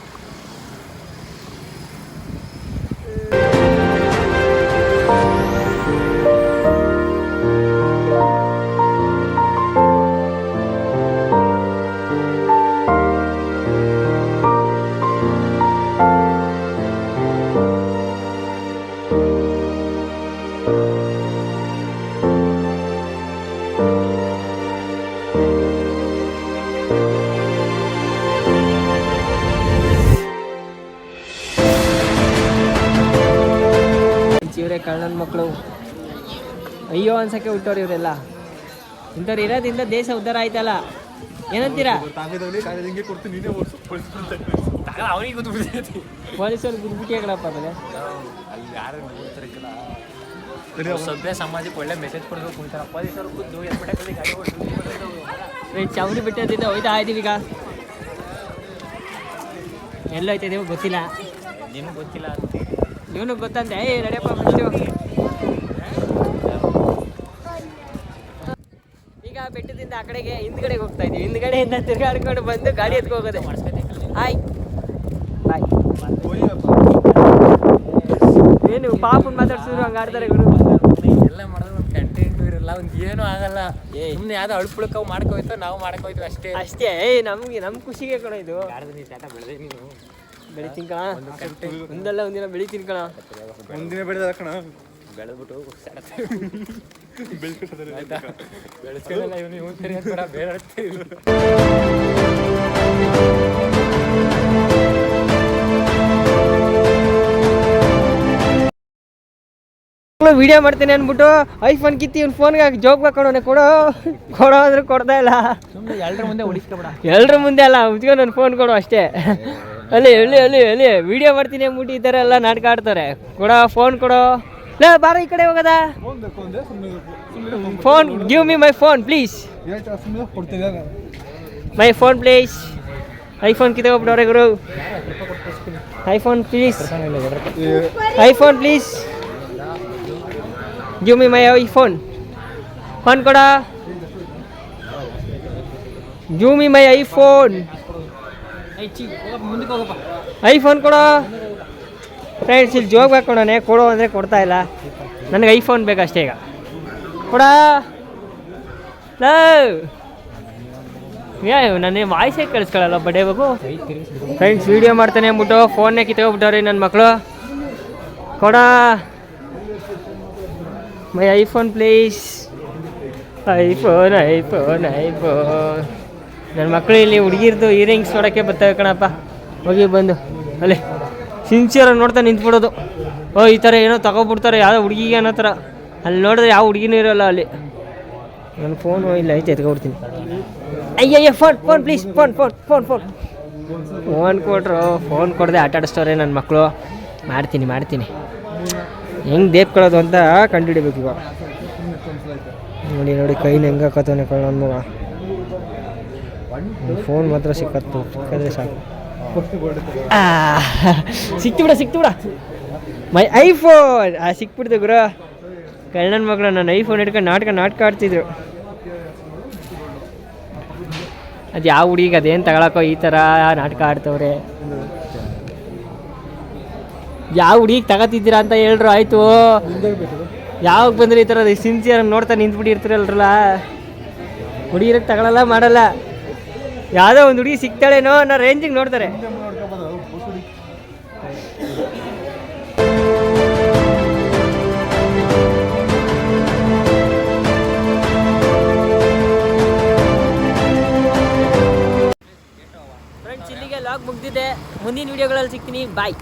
[SPEAKER 1] ಇವರೇ ಕಳ್ಳನ ಮಕ್ಕಳು ಅಯ್ಯೋ ಅನ್ಸಕ್ಕೆ ಹುಟ್ಟೋರು ಇವರೆಲ್ಲ ಇಂಥವ್ರು ಇರೋದ್ರಿಂದ ದೇಶ ಉದ್ಧಾರ ಆಯ್ತಲ್ಲ ಏನಂತೀರಾ
[SPEAKER 3] ಹಿಂಗೆ ಕೊಡ್ತೀನಿ ನೀನೇ ಓಡಿಸು
[SPEAKER 2] ಅವನಿಗೆ ಗೊತ್ತು
[SPEAKER 1] ಪೊಲೀಸರು ಗುದ್ಬಿಟ್ಟು ಹೇಳಪ್ಪ ಆಮೇಲೆ
[SPEAKER 2] ಅಲ್ಲಿ ಯಾರು ಸಭ್ಯ ಸಮಾಜಕ್ಕೆ ಒಳ್ಳೆ ಮೆಸೇಜ್ ಕೊಡಬೇಕು ಕುಂತಾರ ಪೊಲೀಸರು ಖುದ್ದು ಎಸ್ಬಿಟ್ಟೆ ಗಾಡಿ ಓಡಿಸಿ
[SPEAKER 1] ಚೌರಿ ಬಿಟ್ಟದಿಂದ ಹೋಯ್ತಾ ಇದ್ದೀವಿ ಈಗ ಎಲ್ಲೋಯ್ತಿದ್ದೀವಿ ಗೊತ್ತಿಲ್ಲ
[SPEAKER 2] ನಿನಗೆ ಗೊತ್ತಿಲ್ಲ
[SPEAKER 1] ಇವನು ಗೊತ್ತಂತೆ ಏ ನಡಿಯಪ್ಪ ಫಸ್ಟು ಈಗ ಬೆಟ್ಟದಿಂದ ಆ ಕಡೆಗೆ ಹಿಂದ್ಗಡೆಗೆ ಹೋಗ್ತಾ ಇದ್ದೀವಿ ಹಿಂದ್ಗಡೆಯಿಂದ ತಿರ್ಗಾಡ್ಕೊಂಡು ಬಂದು ಗಾಡಿ ಎತ್ಕೊ ಹೋಗೋದೆ ಹಾಯ್ ಬಾಯ್ ಏನು ಪಾಪನ್ ಮಾತಾಡ್ಸಿದ್ರು ಹಂಗೆ ಆಡ್ತಾರೆ ಗುರು
[SPEAKER 2] ಎಲ್ಲ ಮಾಡೋದು ಒಂದು ಕಂಟೆಂಟು ಇರಲ್ಲ ಒಂದು ಏನೂ ಆಗಲ್ಲ ಸುಮ್ಮನೆ ಯಾವ್ದೋ ಅಳುಪುಳಕವು ಮಾಡ್ಕೋಯ್ತು ನಾವು ಮಾಡ್ಕೋಯ್ತು ಅಷ್ಟೇ
[SPEAKER 1] ಅಷ್ಟೇ ನಮ್ಗೆ ನಮ್ಮ ಖುಷಿಗೆ ಕಣ ಇದು
[SPEAKER 2] ಬೆಳೆದೆ ನೀನು
[SPEAKER 1] ಬೆಳಿತೀನಿ ಕಣ ಒಂದಲ್ಲ ಒಂದಿನ ಬೆಳಿತೀನಿ ಕಣ
[SPEAKER 3] ಒಂದಿನ ಬೆಳೆದ ಕಣ
[SPEAKER 2] ಬೆಳೆದ್ಬಿಟ್ಟು ಬೆಳೆಸ್ಕೊಳ್ಳಲ್ಲ ಇವನು ಇವನು ಸರಿ ಅಂತ ಬೇರೆ
[SPEAKER 1] ವಿಡಿಯೋ ಮಾಡ್ತೀನಿ ಅಂದ್ಬಿಟ್ಟು ಐಫೋನ್ ಕಿತ್ತಿ ಇವ್ನು ಫೋನ್ಗೆ ಜೋಬ್ಗೆ ಹಾಕೊಂಡವನೆ ಕೊಡೋ ಅಂದ್ರೆ ಕೊಡ್ತಾ ಇಲ್ಲ
[SPEAKER 2] ಸುಮ್ಮನೆ ಎಲ್ಲರ ಮುಂದೆ ಉಳಿಸ್ಕೊಬೇಡ
[SPEAKER 1] ಎಲ್ಲರ ಮುಂದೆ ಅಲ್ಲ ಉಜ್ಕೊ ನನ್ನ ಫೋನ್ ಕೊಡು ಅಷ್ಟೇ ಅಲ್ಲಿ ವಿಡಿಯೋ ಮಾಡ್ತೀನಿ ಅಂದ್ಬಿಟ್ಟು ಈ ಥರ ಎಲ್ಲ ನಾಟಕ ಆಡ್ತಾರೆ ಕೊಡೋ ಫೋನ್ ಕೊಡೋ ಲೇ ಬಾರ ಈ ಕಡೆ ಹೋಗದ phone give me my phone please my phone please iPhone ಕಿತ್ಕೊಬಿಟ್ಟವ್ರೆ ಗುರು iPhone please give me my iPhone phone ಕೊಡ give me my iPhone iPhone ಕೊಡೋ ಫ್ರೆಂಡ್ಸ್ ಇಲ್ಲಿ ಜೋಗ್ ಹಾಕೊಂಡವನೆ ಕೊಡೋ ಅಂದರೆ ಕೊಡ್ತಾ ಇಲ್ಲ ನನಗೆ ಐಫೋನ್ ಬೇಕಷ್ಟೇ ಈಗ ಕೊಡ ನನ್ನ ವಾಯ್ಸೇ ಕಳಿಸ್ಕೊಳ್ಳಲ್ಲ ಬಡೇ ಬಾಬು ಫ್ರೆಂಡ್ಸ್ ವೀಡಿಯೋ ಮಾಡ್ತಾನೆ ಅಂದ್ಬಿಟ್ಟು ಫೋನ್ನೇ ಕಿತ್ಕೊಬಿಟ್ಟವ್ರಿ ನನ್ನ ಮಕ್ಕಳು ಕೊಡ ಮೈ ಐಫೋನ್ ಪ್ಲೀಸ್ ಐಫೋನ್ ನನ್ನ ಮಕ್ಕಳು ಇಲ್ಲಿ ಹುಡುಗಿರ್ದು ಇಯರಿಂಗ್ಸ್ ನೋಡೋಕ್ಕೆ ಬರ್ತವೆ ಕಣಪ್ಪ ಹೋಗಿ ಬಂದು ಅಲ್ಲಿ ಸಿನ್ಸಿಯರಾಗಿ ನೋಡ್ತಾ ನಿಂತ್ಬಿಡೋದು ಈ ಥರ ಏನೋ ತಗೊಬಿಡ್ತಾರೆ ಯಾವುದೋ ಹುಡುಗಿಗೆ ಅನ್ನೋ ಥರ ಅಲ್ಲಿ ನೋಡಿದ್ರೆ ಯಾವ ಹುಡುಗಿನೂ ಇರೋಲ್ಲ ಅಲ್ಲಿ ನನ್ನ ಫೋನು ಇಲ್ಲ ಐತೆ ಎತ್ಕೊಬಿಡ್ತೀನಿ ಅಯ್ಯಯ್ಯ ಫೋನ್ ಪ್ಲೀಸ್ ಫೋನ್ ಕೊಟ್ರು ಫೋನ್ ಕೊಡದೆ ಆಟ ಆಡಿಸ್ತವ್ರೆ ನನ್ನ ಮಕ್ಕಳು ಮಾಡ್ತೀನಿ ಹೆಂಗೆ ದೇಪ್ಕೊಳ್ಳೋದು ಅಂತ ಕಂಡುಹಿಡಿಬೇಕು ಇವಾಗ ನೋಡಿ ಕೈನ ಹೆಂಗೆ ಹಾಕೋತಾನೆ ನನ್ನ ಮಗ ಫೋನ್ ಮಾತ್ರ ಸಿಕ್ಕಿದ್ರೆ ಸಾಕು ಸಿಕ್ತು ಬಿಡ ಮೈ ಐಫೋನ್ ಸಿಕ್ಬಿಡ್ತು ಗುರು ಕಳ್ಳನ ಮಕ್ಕಳು ನನ್ನ ಐಫೋನ್ ಹಿಡ್ಕೊಂಡು ನಾಟಕ ಆಡ್ತಿದ್ರು ಅದು ಯಾವ ಹುಡುಗಿಗೆ ಅದೇನು ತಗೊಳಕೋ ಈ ಥರ ನಾಟಕ ಆಡ್ತವ್ರೆ ಯಾವ ಹುಡುಗಿಗೆ ತಗೋತಿದ್ದೀರಾ ಅಂತ ಹೇಳ್ರು ಆಯಿತು ಯಾವಾಗ ಬಂದರೆ ಈ ಥರ ಸಿನ್ಸಿಯರ್ ನೋಡ್ತಾ ನಿಂತ್ಬಿಟ್ಟಿರ್ತೀರಲ್ರಲ್ಲ ಹುಡುಗಿರಿಗೆ ತಗೊಳಲ್ಲ ಮಾಡಲ್ಲ ಯಾವುದೋ ಒಂದು ಹುಡುಗಿ ಸಿಗ್ತಾಳೇನೋ ಅನ್ನೋ ರೇಂಜಿಗೆ ನೋಡ್ತಾರೆ ಫ್ರೆಂಡ್ಸ್ ಇಲ್ಲಿಗೆ ಲಾಗ್ ಮುಗ್ದಿದೆ ಮುಂದಿನ ವಿಡಿಯೋಗಳಲ್ಲಿ ಸಿಗ್ತೀನಿ ಬಾಯ್